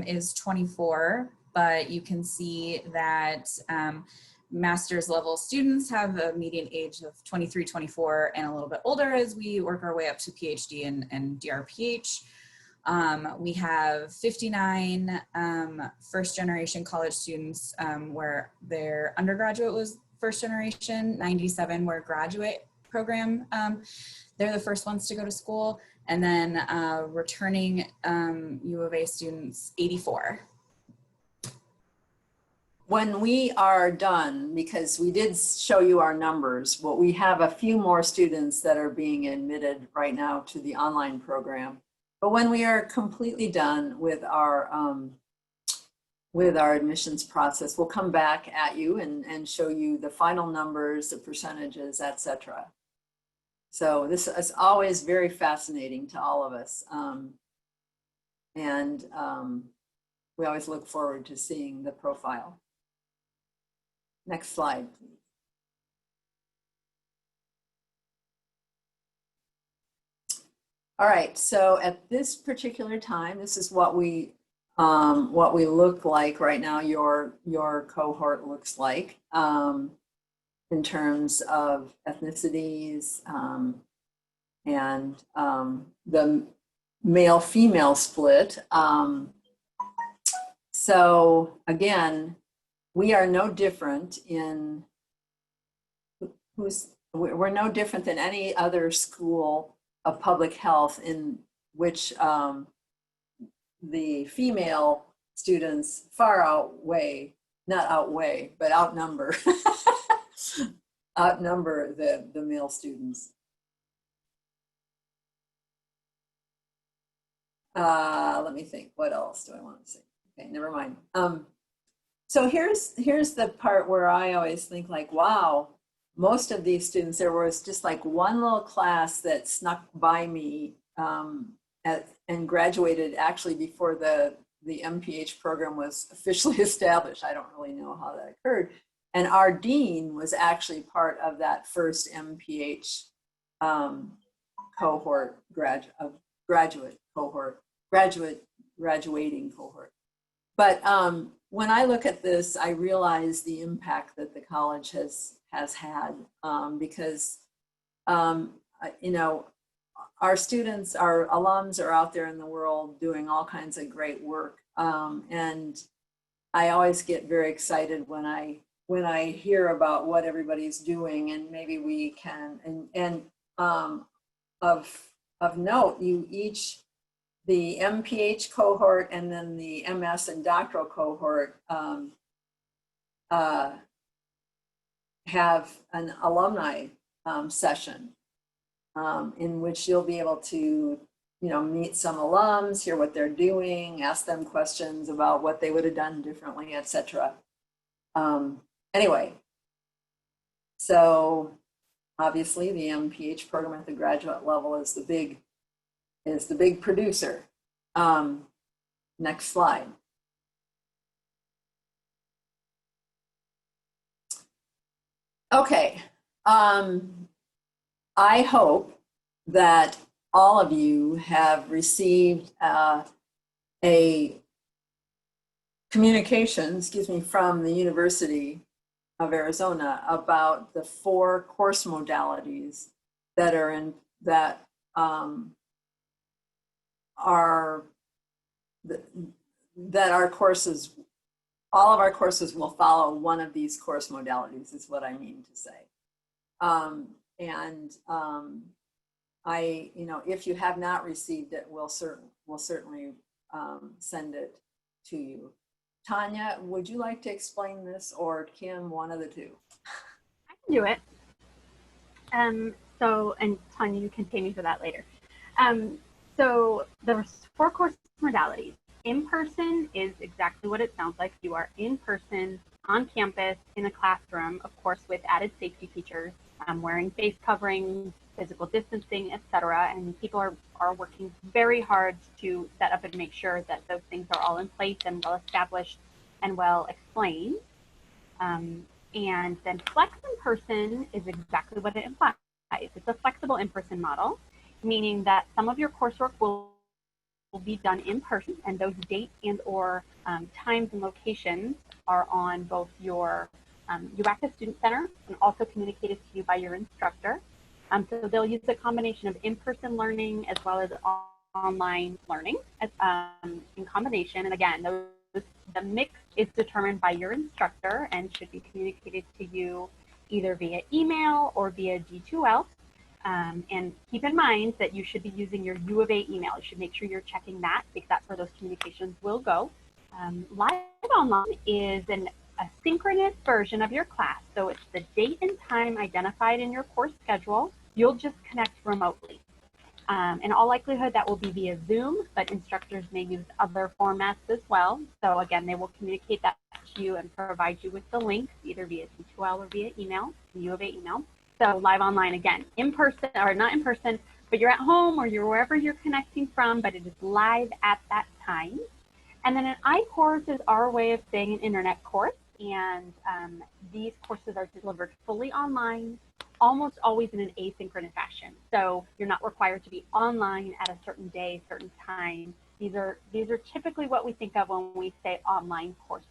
is 24, but you can see that master's level students have a median age of 23, 24, and a little bit older as we work our way up to PhD and DRPH. We have 59 first generation college students where their undergraduate was first generation, 97 were graduate program. They're the first ones to go to school. And then returning U of A students, 84. When we are done, because we did show you our numbers, well, we have a few more students that are being admitted right now to the online program. But when we are completely done with our admissions process, we'll come back at you and show you the final numbers, the percentages, etc. So this is always very fascinating to all of us. We always look forward to seeing the profile. Next slide, please. All right, so at this particular time, this is what we look like right now. Your cohort looks like in terms of ethnicities and the male-female split. So again, we are no different in we're no different than any other school of public health in which the female students far outweigh, not outweigh, but outnumber, outnumber the male students. Let me think, what else do I want to say? Okay, never mind. So here's the part where I always think like, wow, most of these students, there was just like one little class that snuck by me and graduated actually before the MPH program was officially established. I don't really know how that occurred. And our dean was actually part of that first MPH cohort, graduating cohort. But when I look at this, I realize the impact that the college has had because, you know, our students, our alums are out there in the world doing all kinds of great work. And I always get very excited when I hear about what everybody's doing, and maybe we can, of note, you each, the MPH cohort and then the MS and doctoral cohort have an alumni session in which you'll be able to, you know, meet some alums, hear what they're doing, ask them questions about what they would have done differently, etc. Anyway, so obviously the MPH program at the graduate level is the big producer. Next slide. Okay. I hope that all of you have received a communication, from the University of Arizona about the 4 course modalities that are in that our courses, all of our courses will follow one of these course modalities, is what I mean to say. You know, if you have not received it, we'll certainly send it to you. Tanya, would you like to explain this, or Kim, one of the two? I can do it. And Tanya, you can pay me for that later. So there's 4 course modalities. In-person is exactly what it sounds like. You are in person, on campus, in a classroom, of course, with added safety features, wearing face coverings, physical distancing, etc. And people are working very hard to set up and make sure that those things are all in place and well established and well explained. And then flex in person is exactly what it implies. It's a flexible in-person model, meaning that some of your coursework will be done in person, and those dates and or times and locations are on both your UACA Student Center and also communicated to you by your instructor. So they'll use a combination of in-person learning as well as online learning as, in combination. And again, the mix is determined by your instructor and should be communicated to you either via email or via D2L. And keep in mind that you should be using your U of A email. You should make sure you're checking that because that's where those communications will go. Live online is a synchronous version of your class. So it's the date and time identified in your course schedule. You'll just connect remotely. In all likelihood, that will be via Zoom, but instructors may use other formats as well. So again, they will communicate that to you and provide you with the link, either via D2L or via email, U of A email. So live online, again, in person, or not in person, but you're at home or you're wherever you're connecting from, but it is live at that time. And then an I-course is our way of saying an internet course. And these courses are delivered fully online, almost always in an asynchronous fashion. So you're not required to be online at a certain day, certain time. These are typically what we think of when we say online courses.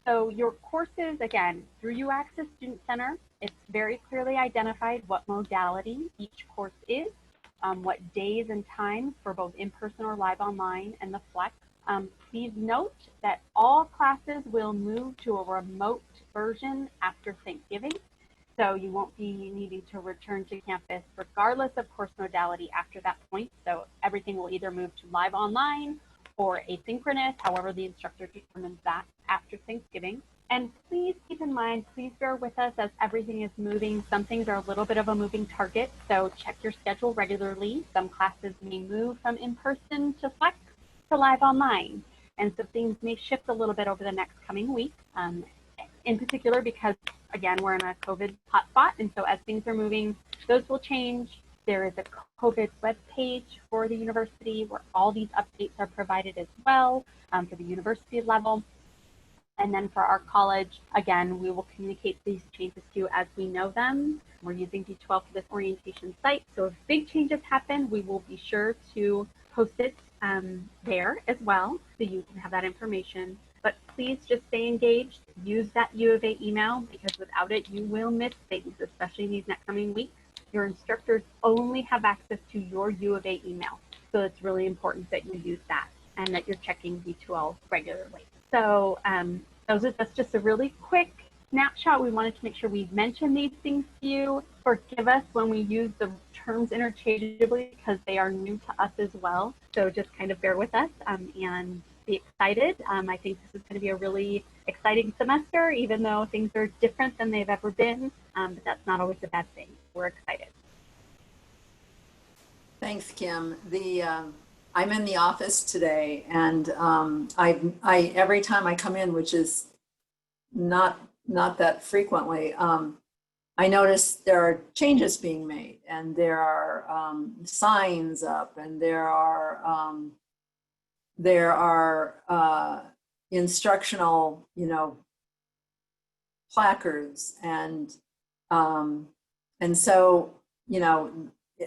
So your courses, again, through UACA Student Center, it's very clearly identified what modality each course is, what days and times for both in-person or live online, and the flex. Please note that all classes will move to a remote version after Thanksgiving. So you won't be needing to return to campus regardless of course modality after that point. So everything will either move to live online or asynchronous, however the instructor determines that after Thanksgiving. And please keep in mind, please bear with us as everything is moving. Some things are a little bit of a moving target, so check your schedule regularly. Some classes may move from in-person to flex to live online. And so things may shift a little bit over the next coming week, in particular because, again, we're in a COVID hotspot. And so as things are moving, those will change. There is a COVID webpage for the university where all these updates are provided as well for the university level. And then for our college, again, we will communicate these changes to you as we know them. We're using D12 for this orientation site. So if big changes happen, we will be sure to post it there as well, so you can have that information. But please just stay engaged. Use that U of A email because without it, you will miss things, especially in these next coming weeks. Your instructors only have access to your U of A email. So it's really important that you use that and that you're checking D2L regularly. So that's just a really quick snapshot. We wanted to make sure we mentioned these things to you. Forgive us when we use the terms interchangeably because they are new to us as well. So just kind of bear with us and be excited. I think this is going to be a really exciting semester, even though things are different than they've ever been. But that's not always a bad thing. We're excited. Thanks, Kim. I'm in the office today, and I every time I come in, which is not that frequently, I notice there are changes being made, and there are signs up, and there are instructional, placards, and so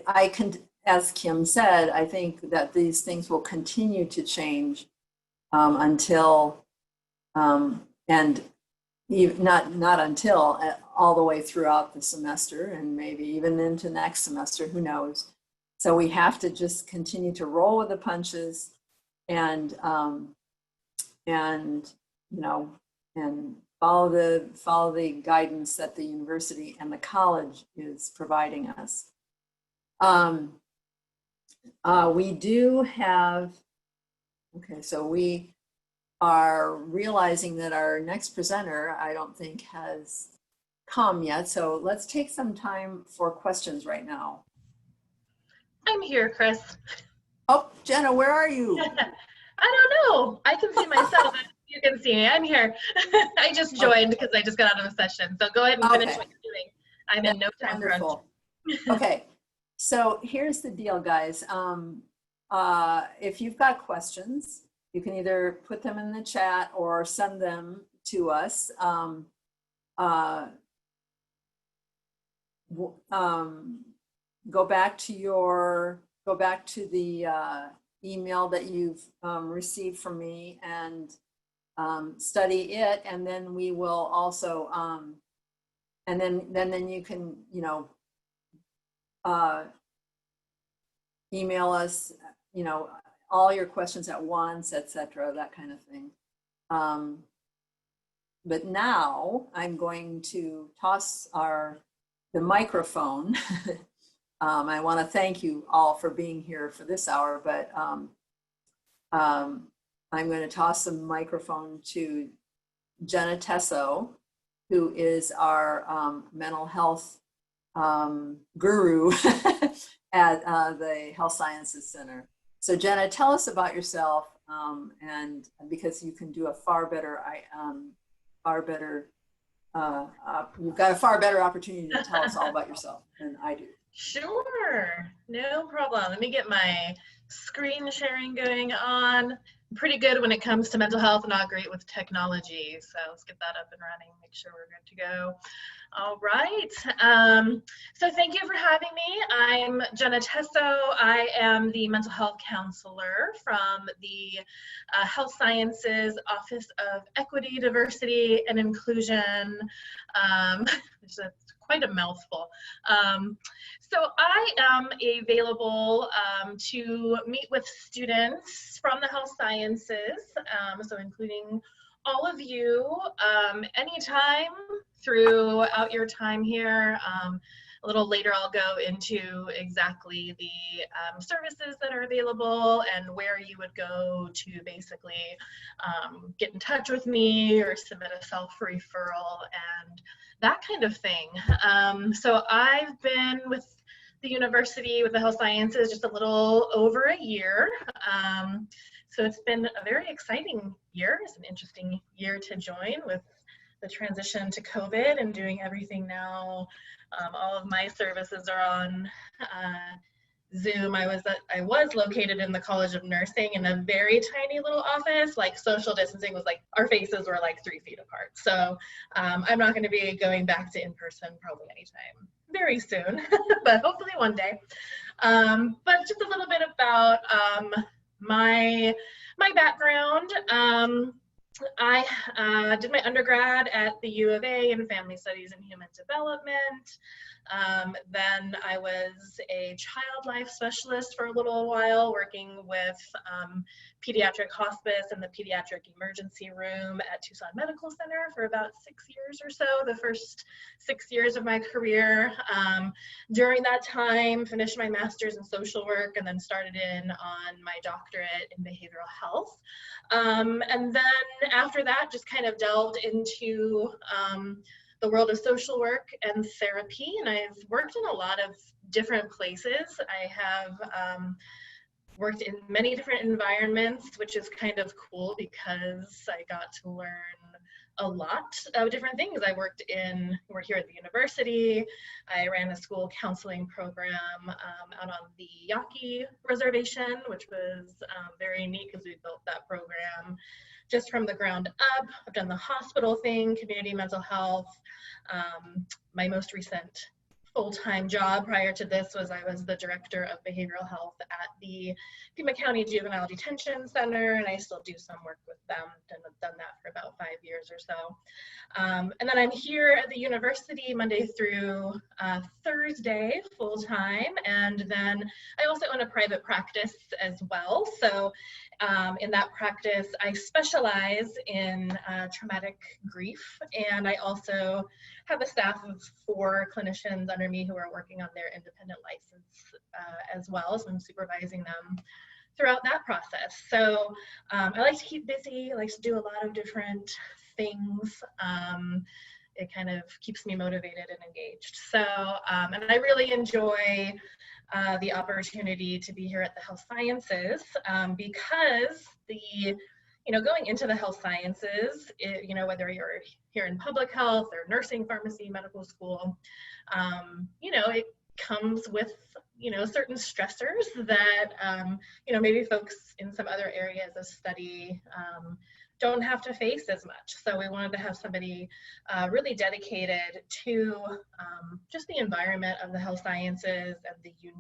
I can. As Kim said, I think that these things will continue to change until, and not until, all the way throughout the semester and maybe even into next semester, who knows. So we have to just continue to roll with the punches and follow the guidance that the university and the college is providing us. We do have, so we are realizing that our next presenter, I don't think has come yet. So let's take some time for questions right now. I'm here, Chris. Oh, Jenna, where are you? I don't know. I can see myself. You can see me. I'm here. I just joined because I just got out of a session. So go ahead and finish what you're doing. I'm in no time crunch. Wonderful. Okay, so here's the deal, guys. If you've got questions, you can either put them in the chat or send them to us. Go back to the email that you've received from me and study it, and then we will also and then you can, you know, email us, you know, all your questions at once, etc., that kind of thing. But now I'm going to toss the microphone. I want to thank you all for being here for this hour, but I'm going to toss the microphone to Jenna Tesso, who is our mental health guru at the Health Sciences Center. So Jenna, tell us about yourself, and because you can do a you've got a far better opportunity to tell us all about yourself than I do. Sure, no problem. Let me get my screen sharing going on. I'm pretty good when it comes to mental health, not great with technology. So let's get that up and running, make sure we're good to go. All right, so thank you for having me. I'm Jenna Tesso. I am the mental health counselor from the Health Sciences Office of Equity, Diversity, and Inclusion. It's quite a mouthful. So I am available to meet with students from the health sciences, so including all of you anytime throughout your time here. A little later I'll go into exactly the services that are available and where you would go to basically get in touch with me or submit a self-referral and that kind of thing. So I've been with the university with the health sciences just a little over a year. So it's been a very exciting year. It's an interesting year to join with the transition to COVID and doing everything now. All of my services are on Zoom. I was located in the College of Nursing in a very tiny little office. Like social distancing was like, our faces were like 3 feet apart. So I'm not going to be going back to in-person probably anytime very soon, but hopefully one day. But just a little bit about my background. I did my undergrad at the U of A in Family Studies and Human Development. Then I was a child life specialist for a little while, working with pediatric hospice and the pediatric emergency room at Tucson Medical Center for about 6 years or so, the first 6 years of my career. During that time, finished my master's in social work and then started in on my doctorate in behavioral health. And then after that, just kind of delved into the world of social work and therapy, and I've worked in a lot of different places. I have worked in many different environments, which is kind of cool because I got to learn a lot of different things. We're here at the university. I ran a school counseling program out on the Yaqui Reservation, which was very neat because we built that program just from the ground up. I've done the hospital thing, community mental health. My most recent full-time job prior to this was I was the director of behavioral health at the Pima County Juvenile Detention Center, and I still do some work with them, and I've done that for about 5 years or so. And then I'm here at the university Monday through Thursday full-time, and then I also own a private practice as well. So in that practice, I specialize in traumatic grief, and I also have a staff of 4 clinicians under me who are working on their independent license as well, so I'm supervising them throughout that process. So I like to keep busy. I like to do a lot of different things. It kind of keeps me motivated and engaged. So, and I really enjoy the opportunity to be here at the health sciences because going into the health sciences, whether you're here in public health or nursing, pharmacy, medical school, it comes with, certain stressors that, maybe folks in some other areas of study don't have to face as much. So we wanted to have somebody really dedicated to just the environment of the health sciences and the unique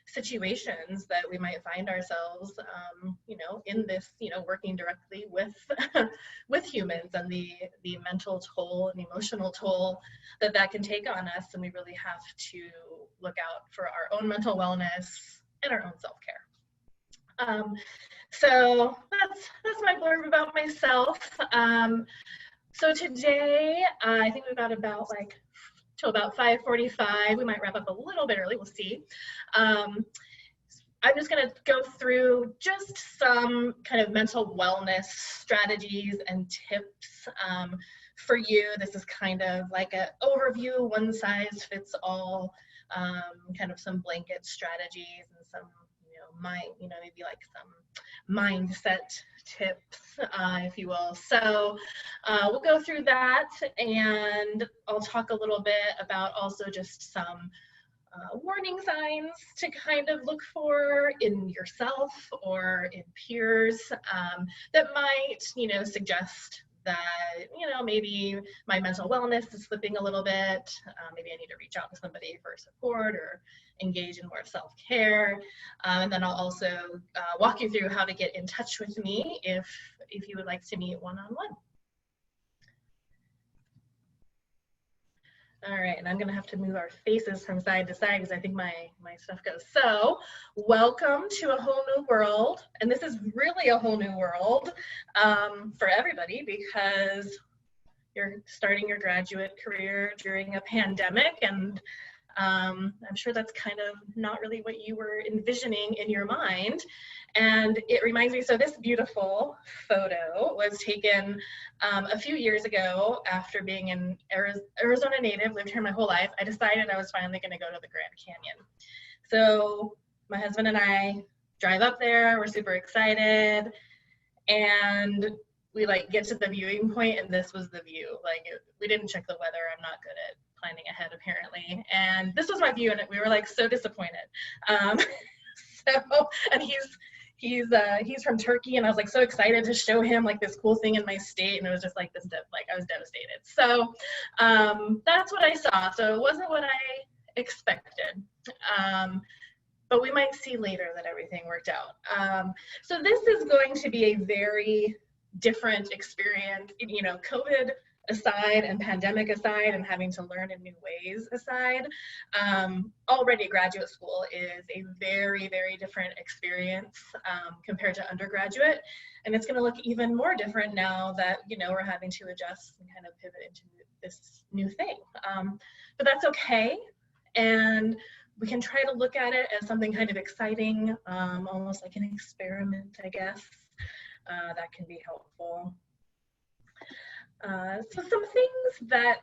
situations that we might find ourselves, in this, working directly with with humans and the mental toll and emotional toll that can take on us. And we really have to look out for our own mental wellness and our own self-care. So that's my blurb about myself. So today, I think we've got about till about 5:45. We might wrap up a little bit early, we'll see. I'm just gonna go through just some kind of mental wellness strategies and tips for you. This is kind of like an overview, one size fits all, kind of some blanket strategies and some, maybe like some mindset tips, if you will. So we'll go through that, and I'll talk a little bit about also just some warning signs to kind of look for in yourself or in peers that might, suggest that, maybe my mental wellness is slipping a little bit. Maybe I need to reach out to somebody for support or engage in more self-care. And then I'll also walk you through how to get in touch with me if you would like to meet one-on-one. All right, and I'm gonna have to move our faces from side to side because I think my stuff goes. So, welcome to a whole new world. And this is really a whole new world for everybody because you're starting your graduate career during a pandemic, and I'm sure that's kind of not really what you were envisioning in your mind. And it reminds me, so this beautiful photo was taken a few years ago after being an Arizona native, lived here my whole life. I decided I was finally gonna go to the Grand Canyon. So my husband and I drive up there, we're super excited, and we get to the viewing point, and this was the view. We didn't check the weather. I'm not good at planning ahead apparently. And this was my view, and we were so disappointed. And he's from Turkey, and I was so excited to show him this cool thing in my state, and it was just I was devastated. So that's what I saw. So it wasn't what I expected. But we might see later that everything worked out. So this is going to be a very different experience, COVID aside and pandemic aside and having to learn in new ways aside. Already graduate school is a very, very different experience compared to undergraduate. And it's gonna look even more different now that, we're having to adjust and kind of pivot into this new thing. But that's okay. And we can try to look at it as something kind of exciting, almost like an experiment, I guess, that can be helpful. So some things that,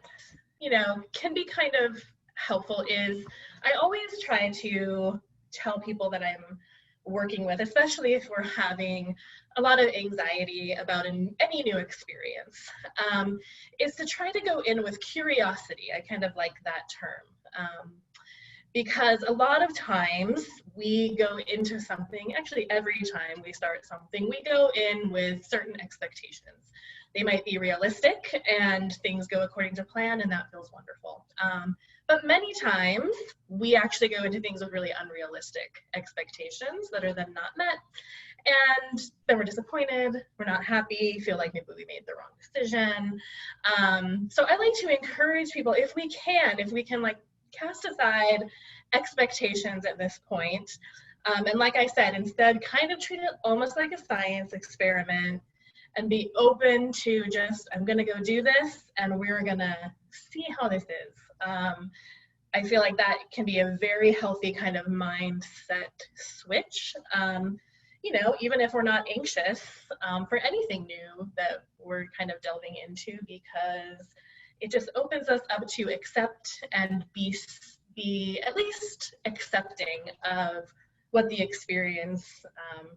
can be kind of helpful is I always try to tell people that I'm working with, especially if we're having a lot of anxiety about any new experience, is to try to go in with curiosity. I kind of like that term. Because a lot of times we go into something, actually every time we start something, we go in with certain expectations. They might be realistic and things go according to plan, and that feels wonderful. But many times we actually go into things with really unrealistic expectations that are then not met. And then we're disappointed, we're not happy, feel like maybe we made the wrong decision. So I like to encourage people, if we can cast aside expectations at this point. And like I said, instead kind of treat it almost like a science experiment and be open to just, I'm gonna go do this and we're gonna see how this is. I feel like that can be a very healthy kind of mindset switch. Even if we're not anxious for anything new that we're kind of delving into, because it just opens us up to accept and be be at least accepting of what the experience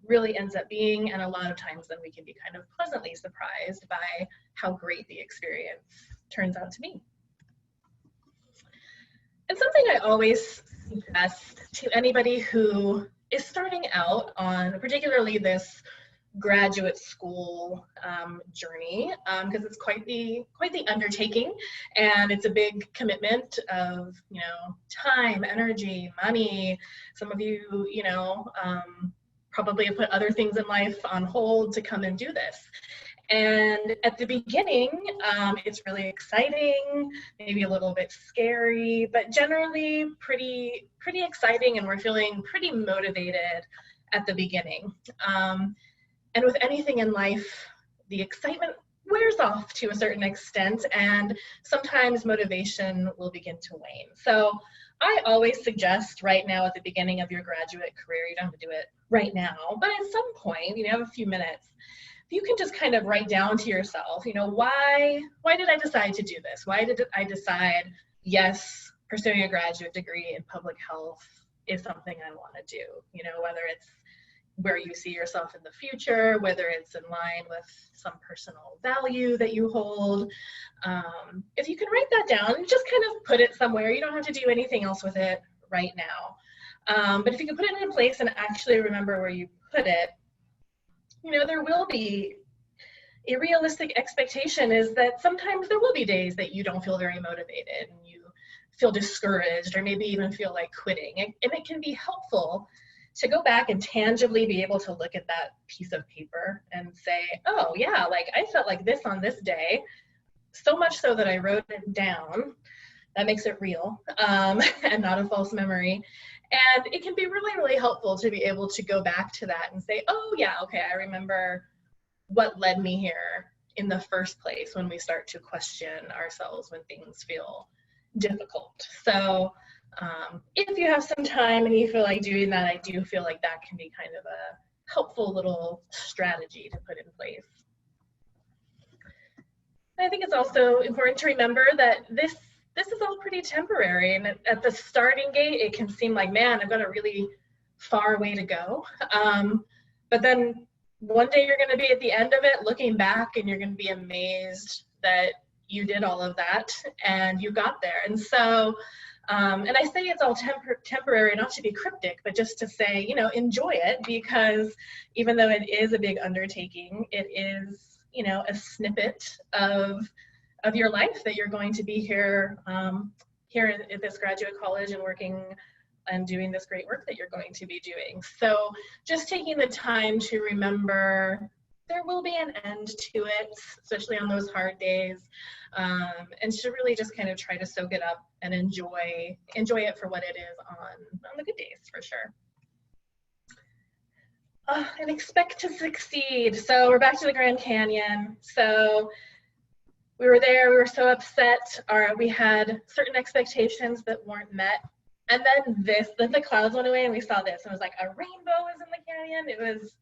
really ends up being. And a lot of times then we can be kind of pleasantly surprised by how great the experience turns out to be. And something I always suggest to anybody who is starting out on particularly this graduate school journey, because it's quite the undertaking, and it's a big commitment of, you know, time, energy, money. Some of you, you know, probably have put other things in life on hold to come and do this. And at the beginning, it's really exciting, maybe a little bit scary, but generally pretty exciting, and we're feeling pretty motivated at the beginning. And with anything in life, the excitement wears off to a certain extent, and sometimes motivation will begin to wane. So I always suggest right now at the beginning of your graduate career, you don't have to do it right now, but at some point, you have a few minutes, you can just kind of write down to yourself, you know, why did I decide to do this? Why did I decide, yes, pursuing a graduate degree in public health is something I want to do? You know, whether it's where you see yourself in the future, whether it's in line with some personal value that you hold. If you can write that down, just kind of put it somewhere. You don't have to do anything else with it right now. But if you can put it in a place and actually remember where you put it, you know, there will be a realistic expectation is that sometimes there will be days that you don't feel very motivated and you feel discouraged or maybe even feel like quitting. And it can be helpful to go back and tangibly be able to look at that piece of paper and say, oh yeah, like I felt like this on this day, so much so that I wrote it down. That makes it real and not a false memory. And it can be really, really helpful to be able to go back to that and say, oh yeah, okay, I remember what led me here in the first place when we start to question ourselves when things feel difficult. So if you have some time and you feel like doing that, I do feel like that can be kind of a helpful little strategy to put in place. I think it's also important to remember that this is all pretty temporary, and at the starting gate, it can seem like, man, I've got a really far way to go. But then one day you're going to be at the end of it looking back, and you're going to be amazed that you did all of that and you got there. And so, and I say it's all temporary, not to be cryptic, but just to say, you know, enjoy it, because even though it is a big undertaking, it is, you know, a snippet of your life that you're going to be here at this graduate college and working and doing this great work that you're going to be doing. So just taking the time to remember there will be an end to it, especially on those hard days, and to really just kind of try to soak it up and enjoy it for what it is on the good days, for sure. And expect to succeed. So we're back to the Grand Canyon. So we were there, we were so upset, we had certain expectations that weren't met. And then the clouds went away and we saw this, and it was like a rainbow was in the canyon. It was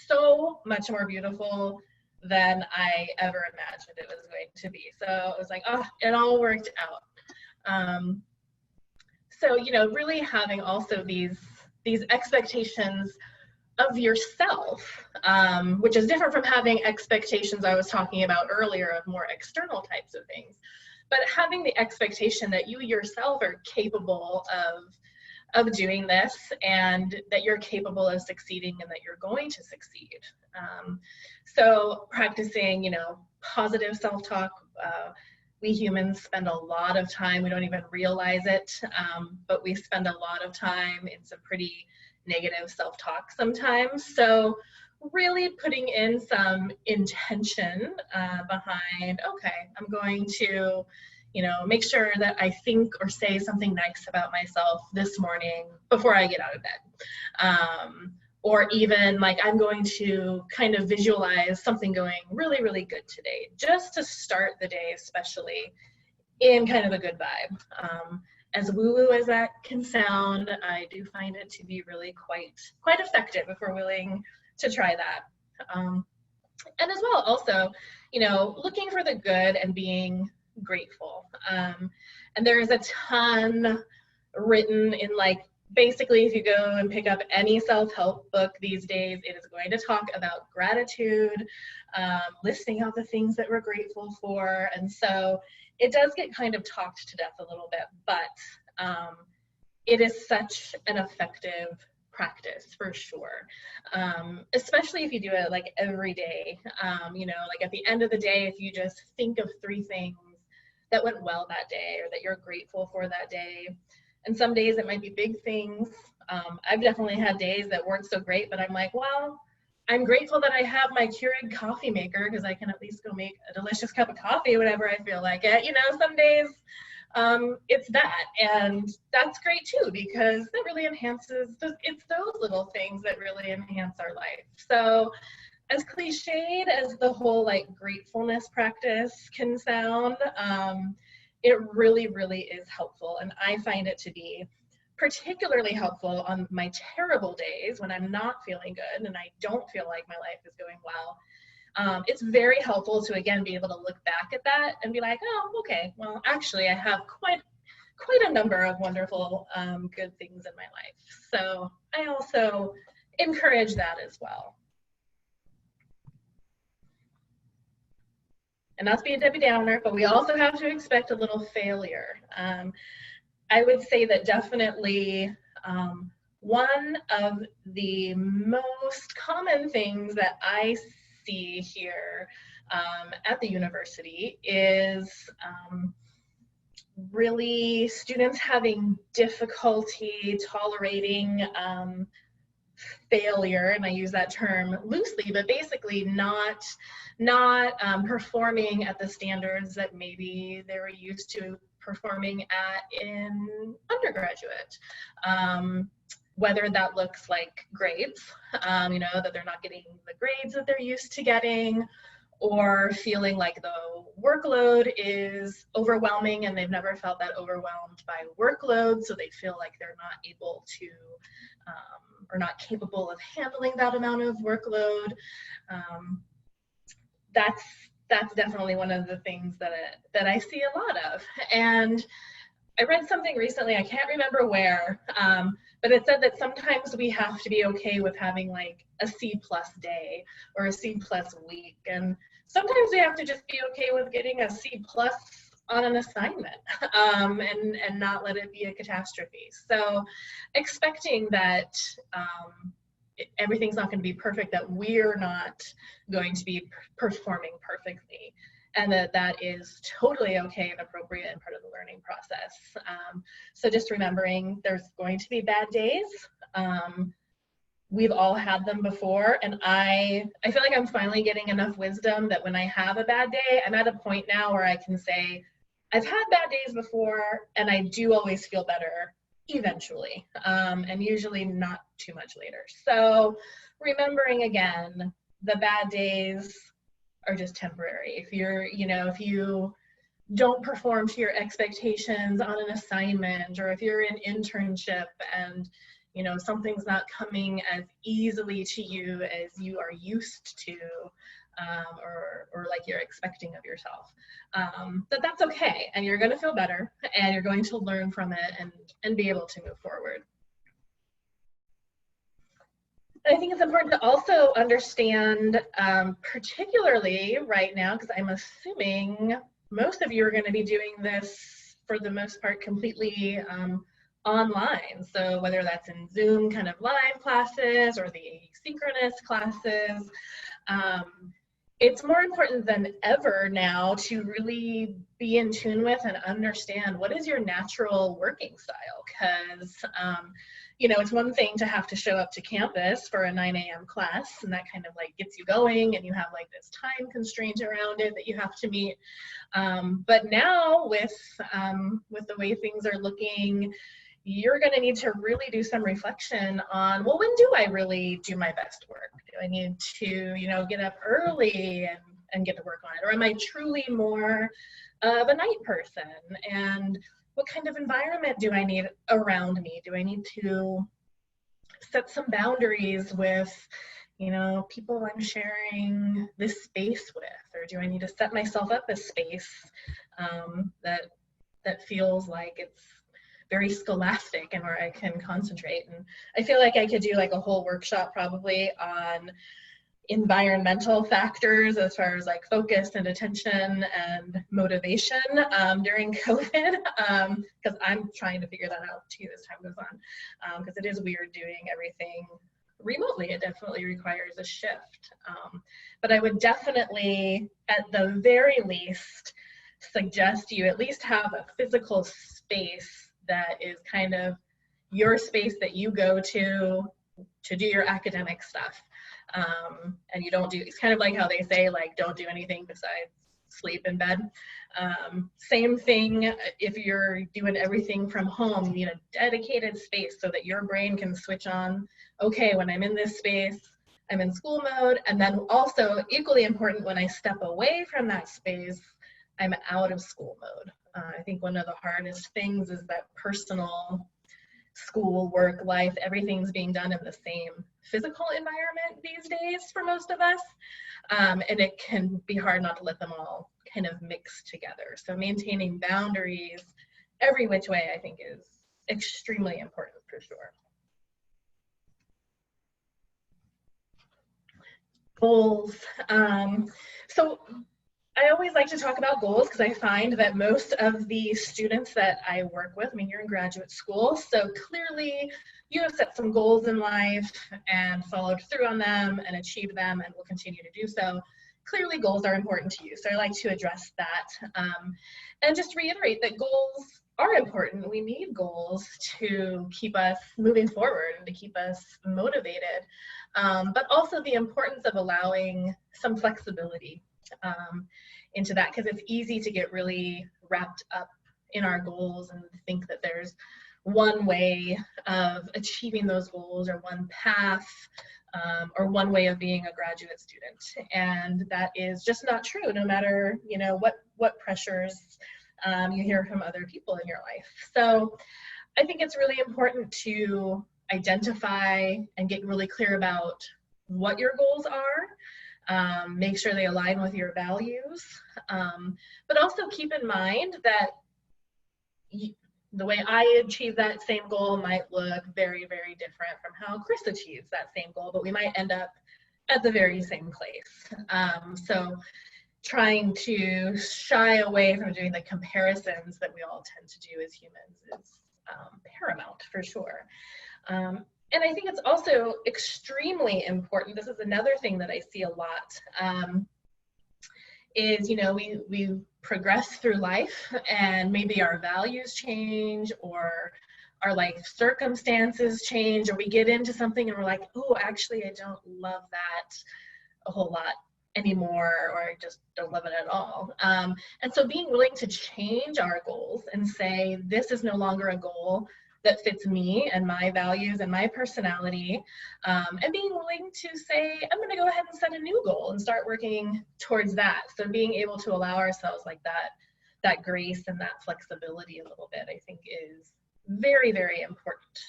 so much more beautiful than I ever imagined it was going to be. So it was like, oh, it all worked out. So, you know, really having also these expectations of yourself, which is different from having expectations I was talking about earlier of more external types of things, but having the expectation that you yourself are capable of doing this, and that you're capable of succeeding, and that you're going to succeed. So practicing, you know, positive self-talk. We humans spend a lot of time, we don't even realize it, but we spend a lot of time in some pretty negative self-talk sometimes. So really putting in some intention behind, okay, I'm going to, you know, make sure that I think or say something nice about myself this morning before I get out of bed. Or even like, I'm going to kind of visualize something going really, really good today, just to start the day, especially in kind of a good vibe. As woo-woo as that can sound, I do find it to be really quite effective if we're willing to try that. And as well, also, you know, looking for the good and being grateful. And there is a ton written in like, basically, if you go and pick up any self-help book these days, it is going to talk about gratitude, listing out the things that we're grateful for. And so it does get kind of talked to death a little bit, but it is such an effective practice for sure, especially if you do it like every day. You know, like at the end of the day, if you just think of 3 things that went well that day or that you're grateful for that day. And some days it might be big things. I've definitely had days that weren't so great, but I'm like, well, I'm grateful that I have my Keurig coffee maker because I can at least go make a delicious cup of coffee whenever I feel like it. You know, some days it's that, and that's great too, because that really enhances, it's those little things that really enhance our life. So as cliched as the whole like gratefulness practice can sound, it really, really is helpful. And I find it to be particularly helpful on my terrible days when I'm not feeling good and I don't feel like my life is going well. It's very helpful to, again, be able to look back at that and be like, oh, okay, well, actually, I have quite a number of wonderful, good things in my life. So I also encourage that as well. And not to be a Debbie Downer, but we also have to expect a little failure. I would say that definitely one of the most common things that I see here at the university is really students having difficulty tolerating failure, and I use that term loosely, but basically not performing at the standards that maybe they were used to performing at in undergraduate. Whether that looks like grades, you know, that they're not getting the grades that they're used to getting, or feeling like the workload is overwhelming and they've never felt that overwhelmed by workload, so they feel like they're not able to or not capable of handling that amount of workload. That's definitely one of the things that I see a lot of. And I read something recently, I can't remember where, but it said that sometimes we have to be okay with having like a C+ day or a C+ week. And sometimes we have to just be okay with getting a C+ on an assignment and not let it be a catastrophe. So expecting that everything's not going to be perfect, that we're not going to be performing perfectly, and that is totally okay and appropriate and part of the learning process. So just remembering there's going to be bad days. We've all had them before, and I feel like I'm finally getting enough wisdom that when I have a bad day, I'm at a point now where I can say, I've had bad days before, and I do always feel better eventually, and usually not too much later. So remembering again, the bad days are just temporary. If you're, you know, if you don't perform to your expectations on an assignment, or if you're in internship and, you know, something's not coming as easily to you as you are used to, or like you're expecting of yourself, that's okay, and you're going to feel better, and you're going to learn from it and be able to move forward. I think it's important to also understand, particularly right now, because I'm assuming most of you are going to be doing this for the most part completely online. So whether that's in Zoom kind of live classes or the asynchronous classes, it's more important than ever now to really be in tune with and understand what is your natural working style, because you know, it's one thing to have to show up to campus for a 9 a.m. class, and that kind of like gets you going, and you have like this time constraint around it that you have to meet. But now with the way things are looking, you're going to need to really do some reflection on, well, when do I really do my best work? Do I need to, you know, get up early and get to work on it? Or am I truly more of a night person? And what kind of environment do I need around me? Do I need to set some boundaries with, you know, people I'm sharing this space with? Or do I need to set myself up a space that feels like it's very scholastic and where I can concentrate. And I feel like I could do like a whole workshop probably on environmental factors as far as like focus and attention and motivation during COVID, because I'm trying to figure that out too as time goes on, because it is weird doing everything remotely. It definitely requires a shift. But I would definitely, at the very least, suggest you at least have a physical space that is kind of your space that you go to do your academic stuff. And you don't do, it's kind of like how they say, like, don't do anything besides sleep in bed. Same thing if you're doing everything from home, you need a dedicated space so that your brain can switch on, okay, when I'm in this space, I'm in school mode. And then also equally important, when I step away from that space, I'm out of school mode. I think one of the hardest things is that personal school, work, life, everything's being done in the same physical environment these days for most of us. And it can be hard not to let them all kind of mix together. So maintaining boundaries every which way, I think, is extremely important for sure. Goals. So I always like to talk about goals because I find that most of the students that I work with, I mean, you're in graduate school, so clearly you have set some goals in life and followed through on them and achieved them and will continue to do so. Clearly goals are important to you, so I like to address that and just reiterate that goals are important. We need goals to keep us moving forward and to keep us motivated, but also the importance of allowing some flexibility into that, because it's easy to get really wrapped up in our goals and think that there's one way of achieving those goals or one path or one way of being a graduate student, and that is just not true, no matter, you know, what pressures you hear from other people in your life. So I think it's really important to identify and get really clear about what your goals are. Make sure they align with your values, but also keep in mind that the way I achieve that same goal might look very, very different from how Chris achieves that same goal, but we might end up at the very same place. So trying to shy away from doing the comparisons that we all tend to do as humans is paramount for sure. And I think it's also extremely important, this is another thing that I see a lot, is, you know, we progress through life and maybe our values change or our life circumstances change, or we get into something and we're like, oh, actually, I don't love that a whole lot anymore, or I just don't love it at all. And so being willing to change our goals and say, this is no longer a goal that fits me and my values and my personality, and being willing to say, I'm going to go ahead and set a new goal and start working towards that. So being able to allow ourselves like that grace and that flexibility a little bit, I think, is very, very important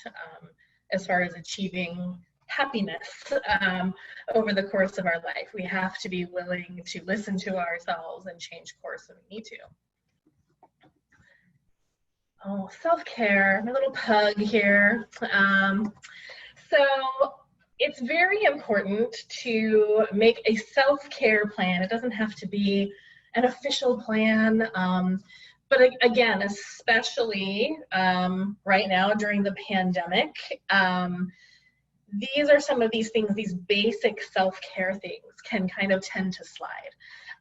as far as achieving happiness over the course of our life. We have to be willing to listen to ourselves and change course when we need to. Oh, self-care, my little pug here. So it's very important to make a self-care plan. It doesn't have to be an official plan, but again, especially right now during the pandemic, these are some of these things, these basic self-care things can kind of tend to slide.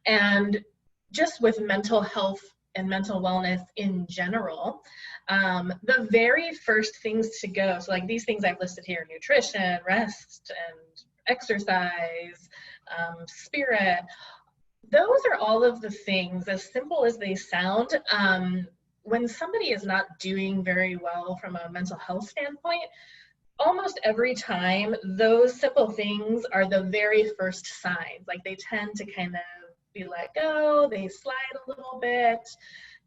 And just with mental health and mental wellness in general, the very first things to go, so like these things I've listed here, nutrition, rest, and exercise, spirit, those are all of the things, as simple as they sound, when somebody is not doing very well from a mental health standpoint, almost every time those simple things are the very first signs. Like they tend to kind of be let go, they slide a little bit.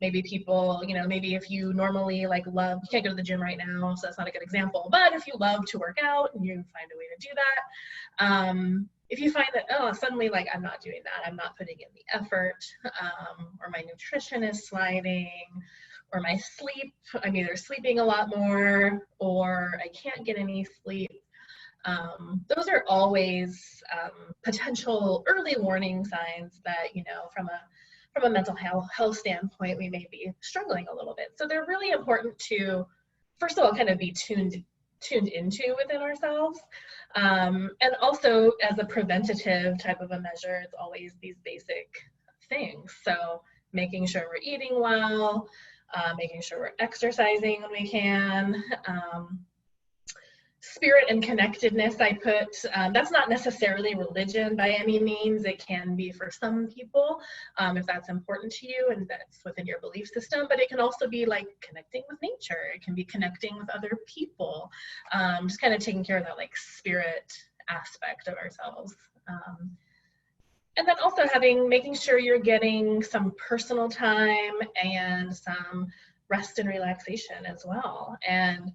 Maybe people, you know, maybe if you normally like love, you can't go to the gym right now, so that's not a good example, but if you love to work out and you find a way to do that, if you find that, oh, suddenly like I'm not doing that, I'm not putting in the effort, or my nutrition is sliding, or my sleep, I'm either sleeping a lot more or I can't get any sleep. Those are always potential early warning signs that, you know, from a mental health standpoint, we may be struggling a little bit. So they're really important to, first of all, kind of be tuned into within ourselves. And also as a preventative type of a measure, it's always these basic things. So making sure we're eating well, making sure we're exercising when we can. Spirit and connectedness, I put, that's not necessarily religion by any means. It can be for some people, if that's important to you and that's within your belief system, but it can also be like connecting with nature. It can be connecting with other people, just kind of taking care of that like spirit aspect of ourselves. And then also making sure you're getting some personal time and some rest and relaxation as well. And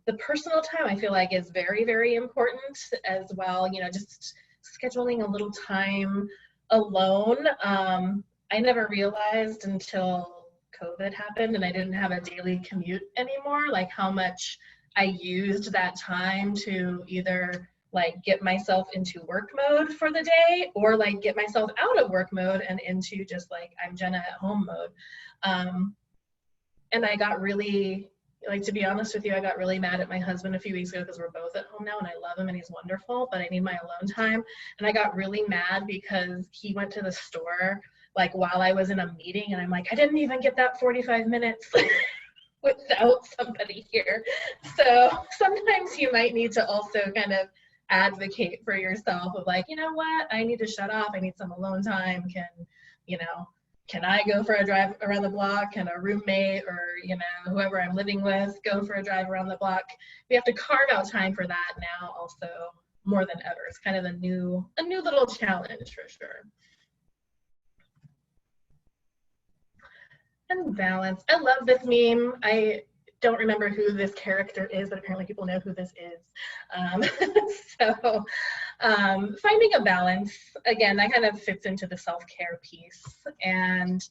the personal time I feel like is very, very important as well. You know, just scheduling a little time alone. I never realized until COVID happened and I didn't have a daily commute anymore, like how much I used that time to either like get myself into work mode for the day or like get myself out of work mode and into just like I'm Jenna at home mode. And I got really, like, to be honest with you, I got really mad at my husband a few weeks ago because we're both at home now and I love him and he's wonderful, but I need my alone time. And I got really mad because he went to the store like while I was in a meeting and I'm like, I didn't even get that 45 minutes without somebody here. So sometimes you might need to also kind of advocate for yourself of like, you know what, I need to shut off, I need some alone time. Can I go for a drive around the block? Can a roommate or, you know, whoever I'm living with go for a drive around the block? We have to carve out time for that now also more than ever. It's kind of a new little challenge for sure. And balance. I love this meme. I don't remember who this character is, but apparently people know who this is. Finding a balance, again, that kind of fits into the self-care piece. And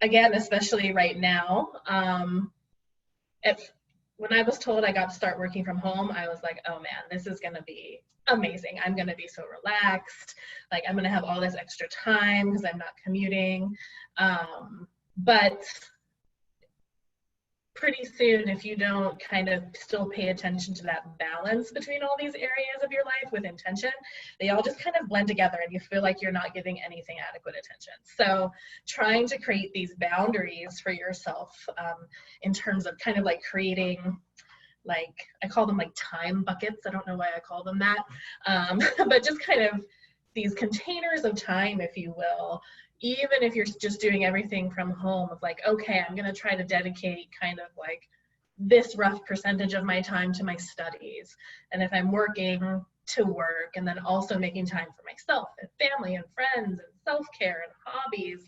again, especially right now, when I was told I got to start working from home, I was like, oh man, this is gonna be amazing. I'm gonna be so relaxed. Like I'm gonna have all this extra time because I'm not commuting. But pretty soon, if you don't kind of still pay attention to that balance between all these areas of your life with intention, they all just kind of blend together and you feel like you're not giving anything adequate attention. So trying to create these boundaries for yourself in terms of kind of like creating, like, I call them like time buckets. I don't know why I call them that, but just kind of these containers of time, if you will, even if you're just doing everything from home of like, okay, I'm going to try to dedicate kind of like this rough percentage of my time to my studies. And if I'm working, to work, and then also making time for myself and family and friends and self-care and hobbies,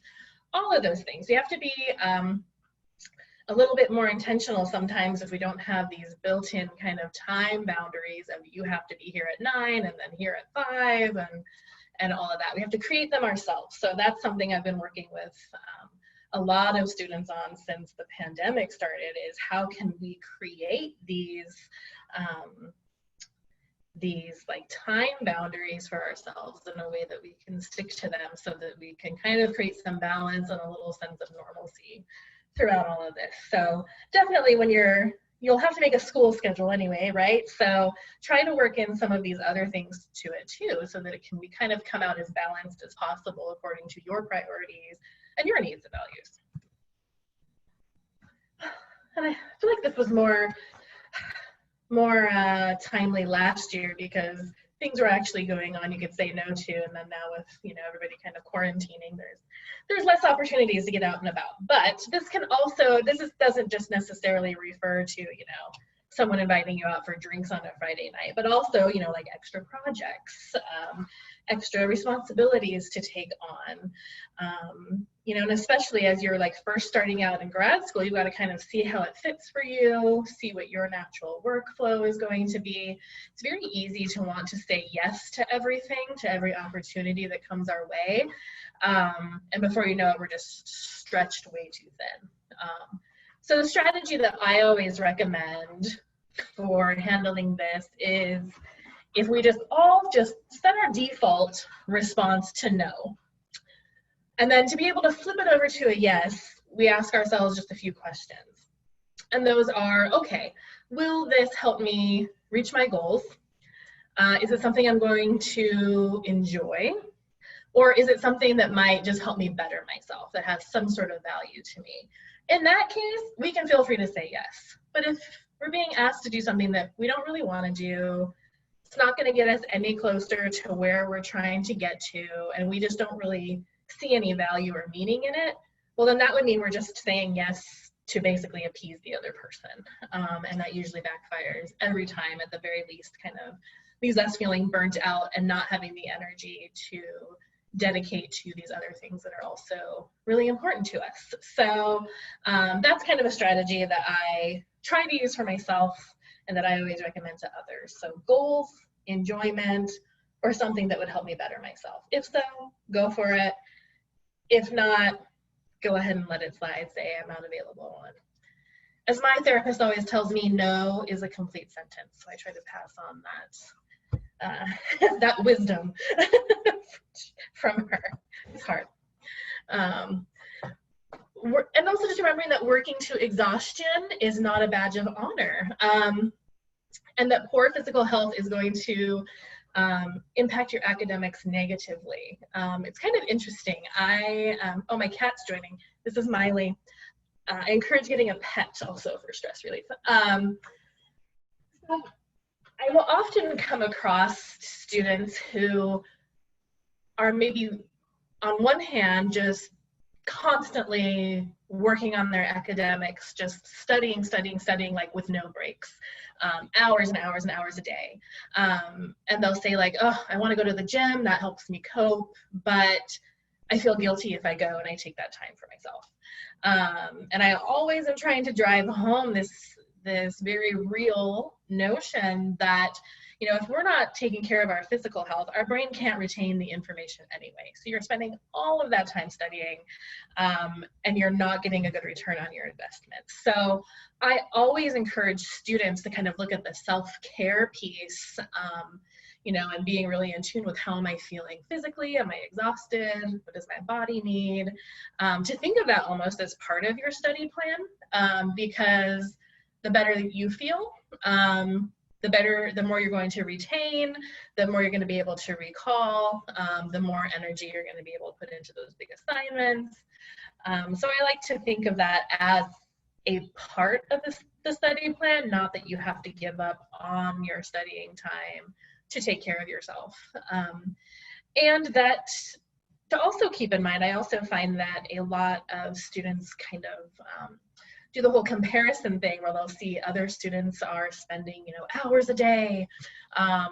all of those things. You have to be a little bit more intentional sometimes if we don't have these built-in kind of time boundaries of you have to be here at 9 and then here at 5 and all of that. We have to create them ourselves. So that's something I've been working with a lot of students on since the pandemic started, is how can we create these like time boundaries for ourselves in a way that we can stick to them so that we can kind of create some balance and a little sense of normalcy throughout all of this. So definitely when you'll have to make a school schedule anyway, right? So try to work in some of these other things to it too, so that it can kind of come out as balanced as possible according to your priorities and your needs and values. And I feel like this was more timely last year because things were actually going on you could say no to, and then now with, you know, everybody kind of quarantining, there's less opportunities to get out and about. But this can also, doesn't just necessarily refer to, you know, someone inviting you out for drinks on a Friday night, but also, you know, like extra projects, extra responsibilities to take on, you know, and especially as you're like first starting out in grad school, you've got to kind of see how it fits for you, see what your natural workflow is going to be. It's very easy to want to say yes to everything, to every opportunity that comes our way. And before you know it, we're just stretched way too thin. So the strategy that I always recommend for handling this is if we just set our default response to no. And then to be able to flip it over to a yes, we ask ourselves just a few questions. And those are, okay, will this help me reach my goals? Is it something I'm going to enjoy? Or is it something that might just help me better myself, that has some sort of value to me? In that case, we can feel free to say yes. But if we're being asked to do something that we don't really want to do, it's not going to get us any closer to where we're trying to get to, and we just don't really see any value or meaning in it, well, then that would mean we're just saying yes to basically appease the other person. And that usually backfires every time, at the very least, kind of leaves us feeling burnt out and not having the energy to dedicate to these other things that are also really important to us. So that's kind of a strategy that I try to use for myself and that I always recommend to others. So goals, enjoyment, or something that would help me better myself. If so, go for it. If not, go ahead and let it slide, say I'm not available. And as my therapist always tells me, no is a complete sentence. So I try to pass on that, that wisdom from her. It's hard. And also just remembering that working to exhaustion is not a badge of honor. And that poor physical health is going to impact your academics negatively. It's kind of interesting. Oh, my cat's joining. This is Miley. I encourage getting a pet also for stress relief. So I will often come across students who are maybe on one hand just constantly working on their academics, just studying like with no breaks, hours and hours and hours a day. And they'll say like, oh, I want to go to the gym, that helps me cope, but I feel guilty if I go and I take that time for myself. And I always am trying to drive home this very real notion that, you know, if we're not taking care of our physical health, our brain can't retain the information anyway. So you're spending all of that time studying, and you're not getting a good return on your investment. So I always encourage students to kind of look at the self-care piece, you know, and being really in tune with how am I feeling physically? Am I exhausted? What does my body need? To think of that almost as part of your study plan, because the better that you feel, the more you're going to retain, the more you're going to be able to recall, the more energy you're going to be able to put into those big assignments. So I like to think of that as a part of the study plan, not that you have to give up on your studying time to take care of yourself. And that to also keep in mind, I also find that a lot of students kind of do the whole comparison thing where they'll see other students are spending, you know, hours a day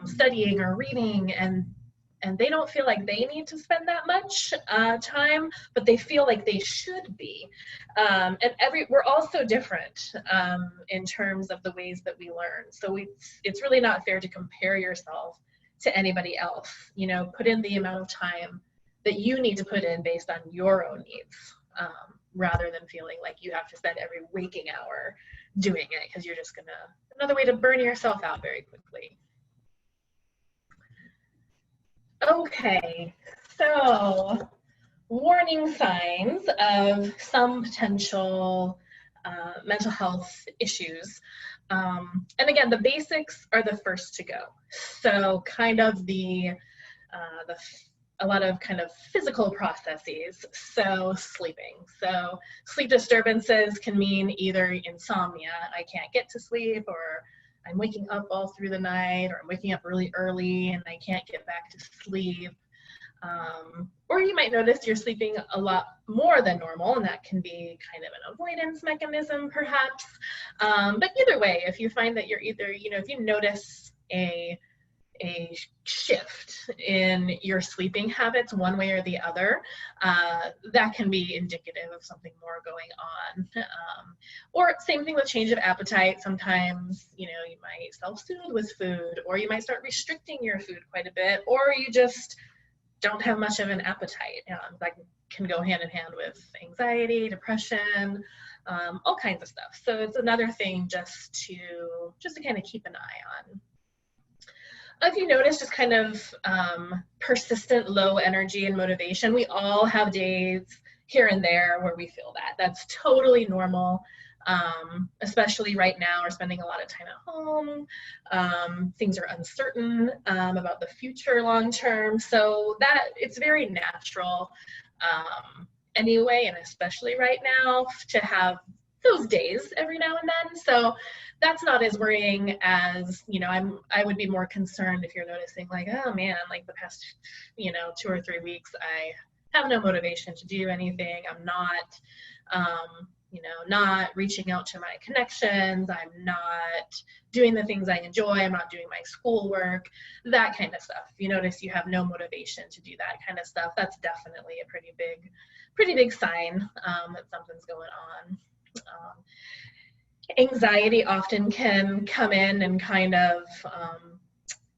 studying or reading, and they don't feel like they need to spend that much time, but they feel like they should be. And we're also different in terms of the ways that we learn. So it's really not fair to compare yourself to anybody else. You know, put in the amount of time that you need to put in based on your own needs. Rather than feeling like you have to spend every waking hour doing it, because you're just another way to burn yourself out very quickly. Okay, so warning signs of some potential mental health issues. And again, the basics are the first to go. So kind of a lot of kind of physical processes, so sleeping. So sleep disturbances can mean either insomnia, I can't get to sleep, or I'm waking up all through the night, or I'm waking up really early and I can't get back to sleep. Or you might notice you're sleeping a lot more than normal, and that can be kind of an avoidance mechanism perhaps. But either way, if you find that you're either, you know, if you notice a shift in your sleeping habits one way or the other, that can be indicative of something more going on. Or same thing with change of appetite. Sometimes, you know, you might self-soothe with food, or you might start restricting your food quite a bit, or you just don't have much of an appetite. That can go hand in hand with anxiety, depression. all kinds of stuff. So it's another thing just to kind of keep an eye on. If you notice just kind of persistent low energy and motivation, we all have days here and there where we feel that. That's totally normal, especially right now. We're spending a lot of time at home. Things are uncertain about the future long term. So that it's very natural anyway, and especially right now, to have those days every now and then. So that's not as worrying as, you know, I would be more concerned if you're noticing like, oh man, like the past, you know, 2 or 3 weeks, I have no motivation to do anything. I'm not, you know, not reaching out to my connections. I'm not doing the things I enjoy. I'm not doing my schoolwork, that kind of stuff. If you notice you have no motivation to do that kind of stuff, that's definitely a pretty big sign that something's going on. Anxiety often can come in and kind of,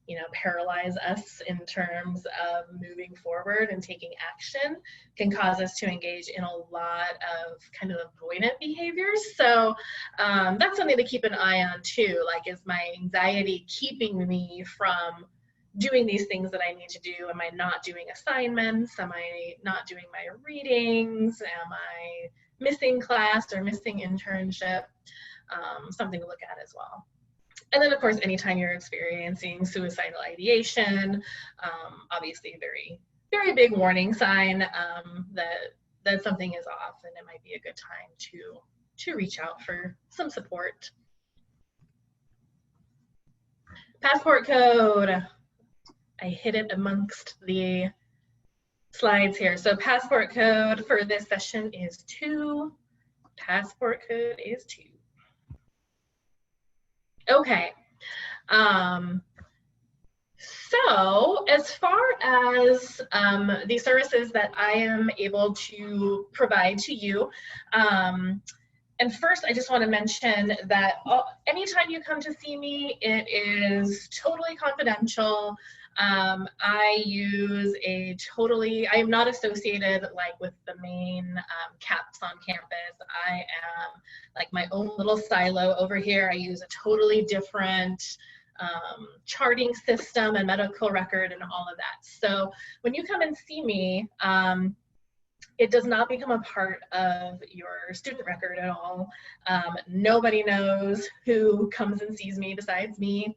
you know, paralyze us in terms of moving forward and taking action, can cause us to engage in a lot of kind of avoidant behaviors. So that's something to keep an eye on too. Like, is my anxiety keeping me from doing these things that I need to do? Am I not doing assignments? Am I not doing my readings? Am I missing class or missing internship? Something to look at as well. And then, of course, anytime you're experiencing suicidal ideation, obviously a very, very big warning sign that something is off, and it might be a good time to reach out for some support. Passport code. I hid it amongst the slides here. So passport code for this session is 2. Passport code is 2. Okay. So as far as the services that I am able to provide to you, and first I just want to mention that anytime you come to see me, it is totally confidential. I use I am not associated like with the main CAPS on campus. I am like my own little silo over here. I use a totally different charting system and medical record and all of that. So when you come and see me, it does not become a part of your student record at all. Nobody knows who comes and sees me besides me.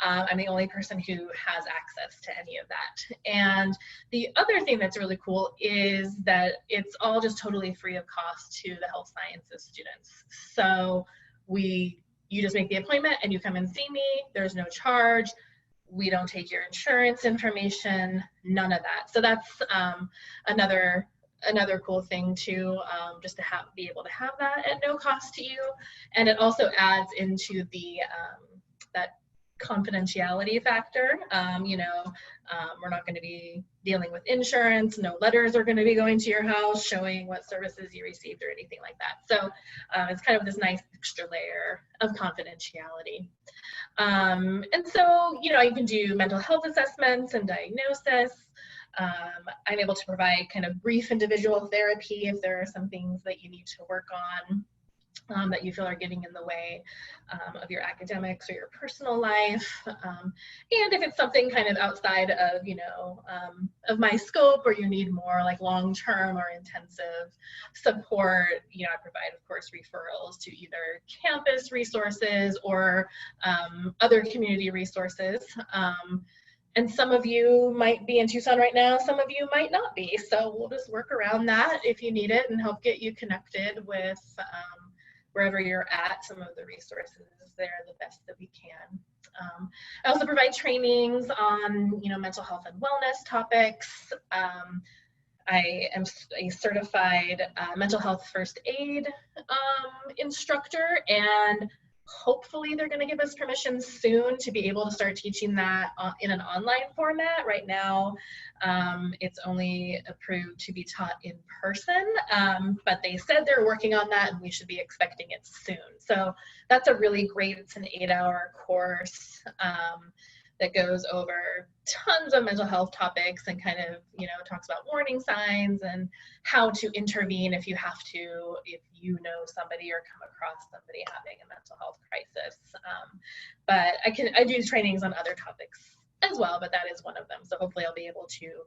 I'm the only person who has access to any of that. And the other thing that's really cool is that it's all just totally free of cost to the health sciences students. So you just make the appointment and you come and see me. There's no charge. We don't take your insurance information, none of that. So that's another cool thing too, just to be able to have that at no cost to you. And it also adds into the that confidentiality factor. You know, we're not going to be dealing with insurance. No letters are going to be going to your house showing what services you received or anything like that. So it's kind of this nice extra layer of confidentiality. And so, you know, you can do mental health assessments and diagnosis. I'm able to provide kind of brief individual therapy if there are some things that you need to work on that you feel are getting in the way of your academics or your personal life. And if it's something kind of outside of, you know, of my scope, or you need more like long-term or intensive support, you know, I provide, of course, referrals to either campus resources or other community resources. And some of you might be in Tucson right now, some of you might not be. So we'll just work around that if you need it and help get you connected with wherever you're at. Some of the resources there the best that we can. I also provide trainings on, you know, mental health and wellness topics. I am a certified mental health first aid instructor, and hopefully they're going to give us permission soon to be able to start teaching that in an online format. Right now, it's only approved to be taught in person, but they said they're working on that and we should be expecting it soon. So that's a really great, it's an 8-hour course that goes over tons of mental health topics and kind of, you know, talks about warning signs and how to intervene if you have to, if you know somebody or come across somebody having a mental health crisis. But I do trainings on other topics as well, but that is one of them. So hopefully I'll be able to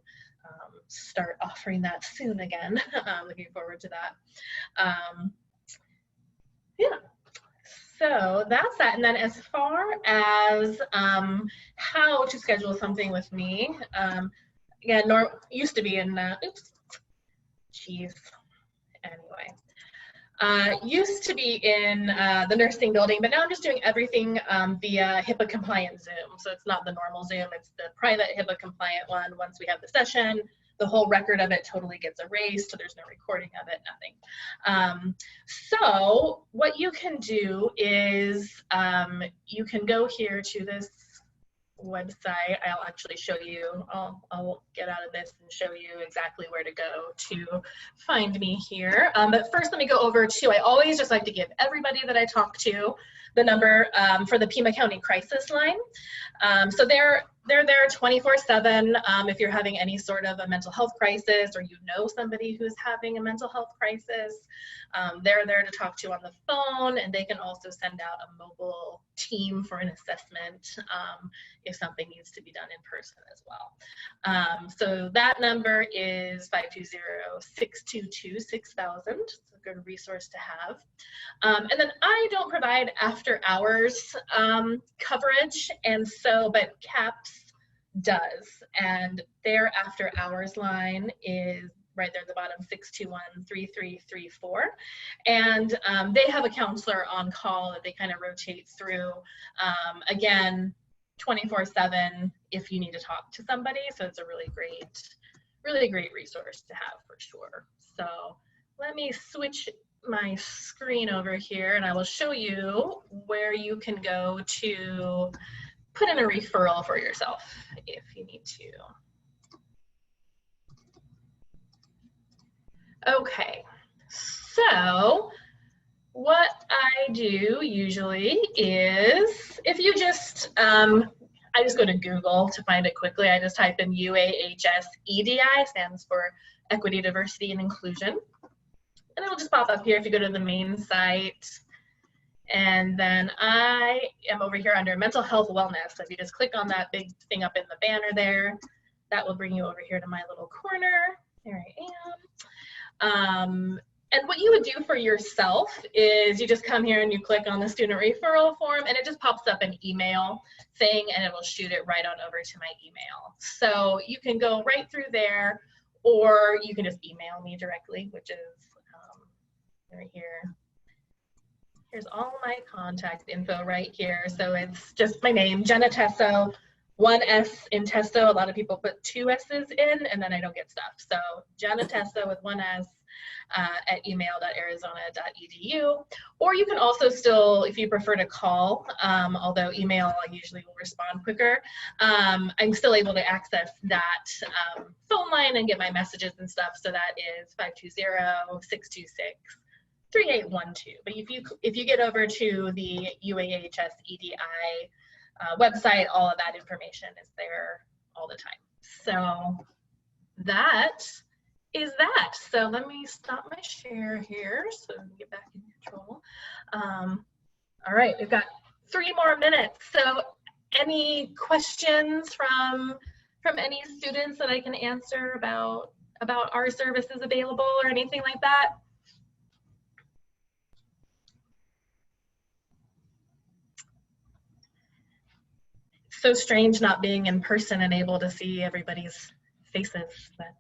start offering that soon again. Looking forward to that. Yeah. So that's that. And then as far as how to schedule something with me, again, used to be in, used to be in the nursing building, but now I'm just doing everything via HIPAA compliant Zoom. So it's not the normal Zoom, it's the private HIPAA compliant one. Once we have the session, the whole record of it totally gets erased, so there's no recording of it, nothing. So what you can do is you can go here to this website. I'll actually show you, I'll get out of this and show you exactly where to go to find me here. But first let me go over to, I always just like to give everybody that I talk to the number for the Pima County Crisis Line. So they're there 24/7 if you're having any sort of a mental health crisis or you know somebody who's having a mental health crisis. They're there to talk to on the phone, and they can also send out a mobile team for an assessment if something needs to be done in person as well. So that number is 520-622-6000. It's a good resource to have. And then I don't provide after hours coverage, and so, but CAPS does, and their after hours line is right there at the bottom, 621-3334. And they have a counselor on call that they kind of rotate through, again, 24/7 if you need to talk to somebody. So it's a really great resource to have for sure. So let me switch my screen over here and I will show you where you can go to put in a referral for yourself if you need to. Okay, so what I do usually is, if you just, I just go to Google to find it quickly. I just type in UAHS EDI, stands for Equity, Diversity, and Inclusion. And it'll just pop up here if you go to the main site. And then I am over here under mental health wellness. So if you just click on that big thing up in the banner there, that will bring you over here to my little corner. There I am. And what you would do for yourself is you just come here and you click on the student referral form, and it just pops up an email thing, and it will shoot it right on over to my email. So you can go right through there, or you can just email me directly, which is right here. Here's all my contact info right here. So it's just my name, Jenna Tesso, 1 S in Tesso. A lot of people put 2 S's in, and then I don't get stuff. So Jenna Tesso with 1 S at email.arizona.edu. Or you can also still, if you prefer to call, although email I usually will respond quicker, I'm still able to access that phone line and get my messages and stuff. So that is 520-626-3812. But if you get over to the UAHS EDI website, all of that information is there all the time. So that is that. So let me stop my share here so we can get back in control. All right, we've got 3 more minutes. So any questions from any students that I can answer about our services available or anything like that? So strange not being in person and able to see everybody's faces. But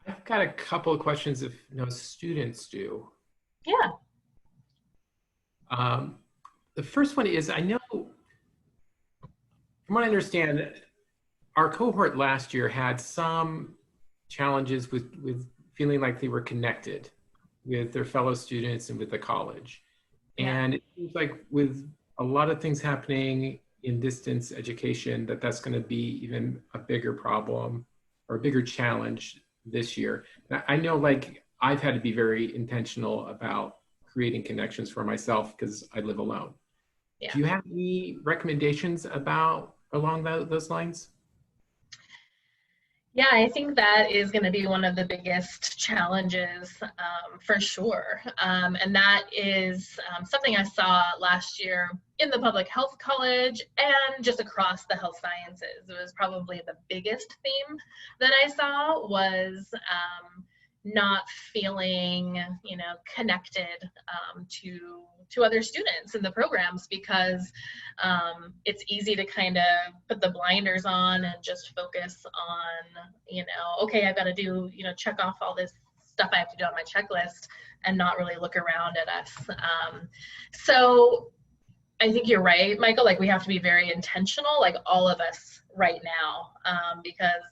I've got a couple of questions if no students do. Yeah. The first one is, I know, from what I understand, our cohort last year had some challenges with feeling like they were connected with their fellow students and with the college. And it seems like with a lot of things happening in distance education, that's going to be even a bigger problem or a bigger challenge this year. I know, like, I've had to be very intentional about creating connections for myself because I live alone. Yeah. Do you have any recommendations about along those lines? Yeah, I think that is going to be one of the biggest challenges for sure. And that is something I saw last year in the public health college and just across the health sciences. It was probably the biggest theme that I saw was not feeling, connected to other students in the programs, because it's easy to kind of put the blinders on and just focus on, okay, I've got to do, check off all this stuff I have to do on my checklist and not really look around at us. So I think you're right, Michael, like we have to be very intentional, like all of us right now, because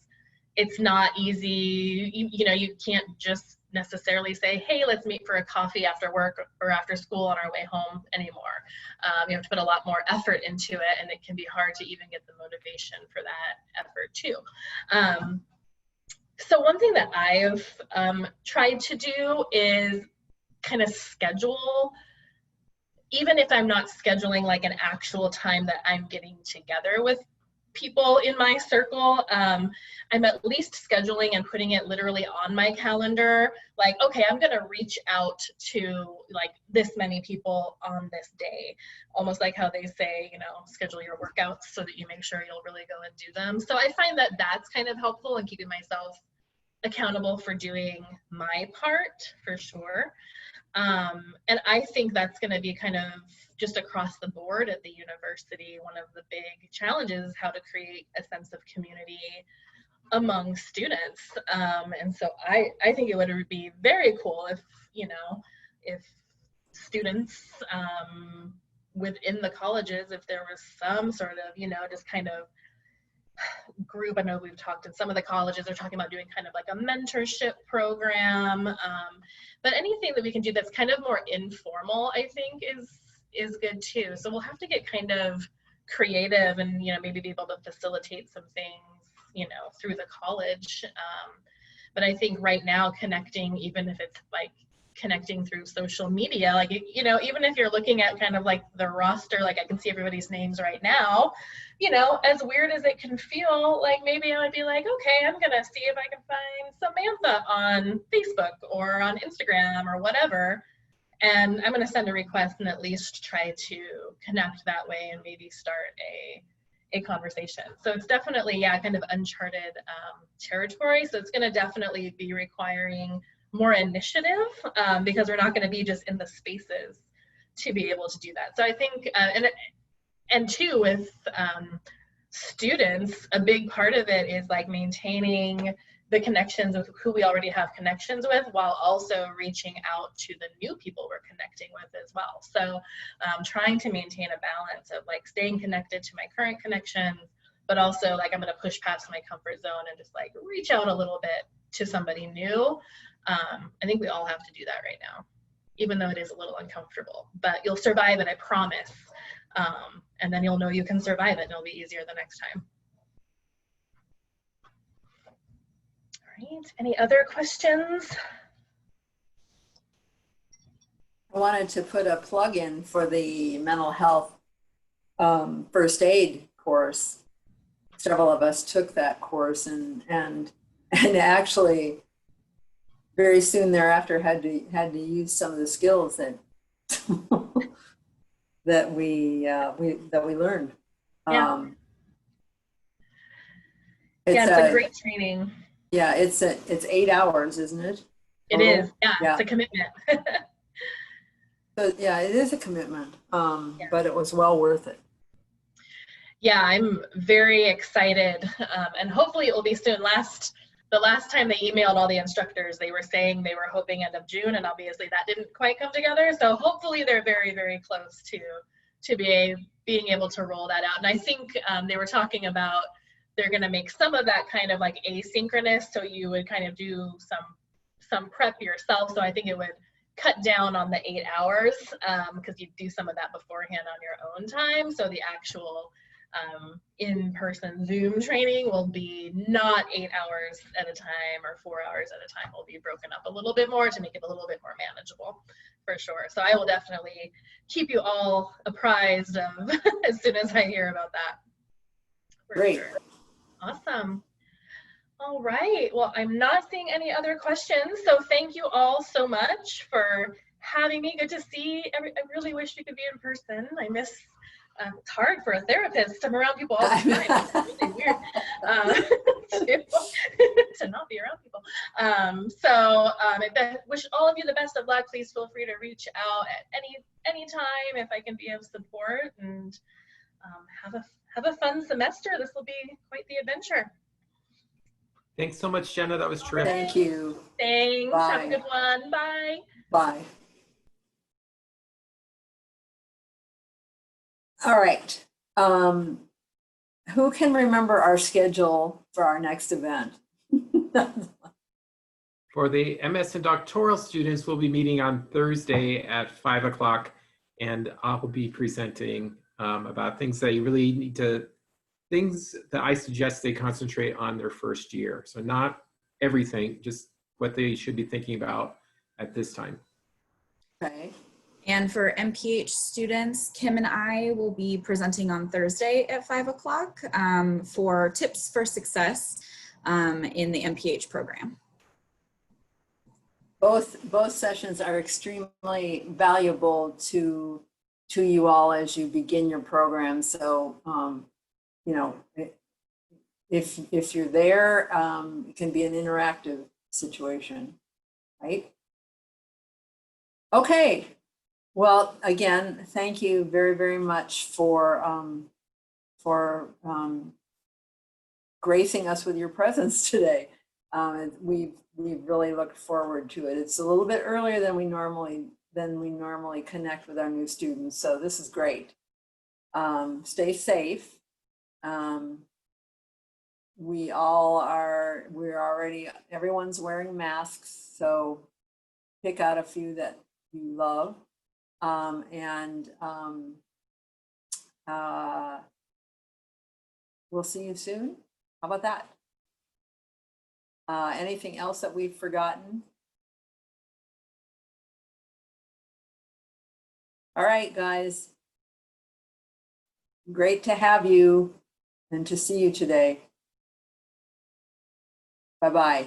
it's not easy. You can't just necessarily say, hey, let's meet for a coffee after work or after school on our way home anymore. You have to put a lot more effort into it, and it can be hard to even get the motivation for that effort too. So one thing that I've tried to do is kind of schedule, even if I'm not scheduling like an actual time that I'm getting together with people in my circle, I'm at least scheduling and putting it literally on my calendar. Like, okay, I'm gonna reach out to like this many people on this day. Almost like how they say, schedule your workouts so that you make sure you'll really go and do them. So I find that that's kind of helpful in keeping myself accountable for doing my part, for sure. And I think that's going to be kind of just across the board at the university. One of the big challenges is how to create a sense of community among students. And so I think it would be very cool if, if students within the colleges, if there was some sort of, just kind of group. I know we've talked in some of the colleges are talking about doing kind of like a mentorship program, but anything that we can do that's kind of more informal, I think is good too. So we'll have to get kind of creative and, maybe be able to facilitate some things, through the college. But I think right now connecting, even if it's like connecting through social media, like, even if you're looking at kind of like the roster, like I can see everybody's names right now, as weird as it can feel, like maybe I would be like, okay, I'm gonna see if I can find Samantha on Facebook or on Instagram or whatever, and I'm gonna send a request and at least try to connect that way and maybe start a conversation. So it's definitely, kind of uncharted territory. So it's gonna definitely be requiring more initiative, because we're not going to be just in the spaces to be able to do that. So I think, and two, with students, a big part of it is like maintaining the connections with who we already have connections with, while also reaching out to the new people we're connecting with as well. So trying to maintain a balance of like staying connected to my current connections, but also like I'm going to push past my comfort zone and just like reach out a little bit to somebody new. I think we all have to do that right now, even though it is a little uncomfortable, but you'll survive it, I promise. And then you'll know you can survive it and it'll be easier the next time. All right, any other questions? I wanted to put a plug in for the mental health first aid course. Several of us took that course and actually very soon thereafter had to use some of the skills that that we learned. Yeah. It's a great training. Yeah, it's 8 hours, isn't it? It is. Yeah, it's a commitment. So yeah, it is a commitment, but it was well worth it. Yeah, I'm very excited, and hopefully it will be soon. The last time they emailed all the instructors, they were saying they were hoping end of June, and obviously that didn't quite come together. So hopefully they're very, very close to being able to roll that out. And I think they were talking about they're going to make some of that kind of like asynchronous, so you would kind of do some prep yourself. So I think it would cut down on the 8 hours, because you do some of that beforehand on your own time. So the actual in-person Zoom training will be not 8 hours at a time or 4 hours at a time. Will be broken up a little bit more to make it a little bit more manageable, for sure. So I will definitely keep you all apprised of as soon as I hear about that. For Great. sure. Awesome. All right. Well, I'm not seeing any other questions. So thank you all so much for having me. Good to see. I really wish we could be in person. I miss, it's hard for a therapist. I'm around people all the time. It's really weird to not be around people. I wish all of you the best of luck. Please feel free to reach out at any time if I can be of support, and have a fun semester. This will be quite the adventure. Thanks so much, Jenna. That was terrific. Thank you. Thanks. Bye. Have a good one. Bye. Bye. All right. Who can remember our schedule for our next event? For the MS and doctoral students, we'll be meeting on Thursday at 5 o'clock, and I'll be presenting about things that you really need to, things that I suggest they concentrate on their first year. So not everything, just what they should be thinking about at this time. Okay. And for MPH students, Kim and I will be presenting on Thursday at 5 o'clock for tips for success in the MPH program. Both sessions are extremely valuable to you all as you begin your program. So, you know, if you're there, it can be an interactive situation, right? Okay. Well, again, thank you very, very much for gracing us with your presence today. We've really looked forward to it. It's a little bit earlier than we normally connect with our new students, so this is great. Stay safe. Everyone's wearing masks, so pick out a few that you love. We'll see you soon. How about that? Anything else that we've forgotten? All right, guys. Great to have you and to see you today. Bye-bye.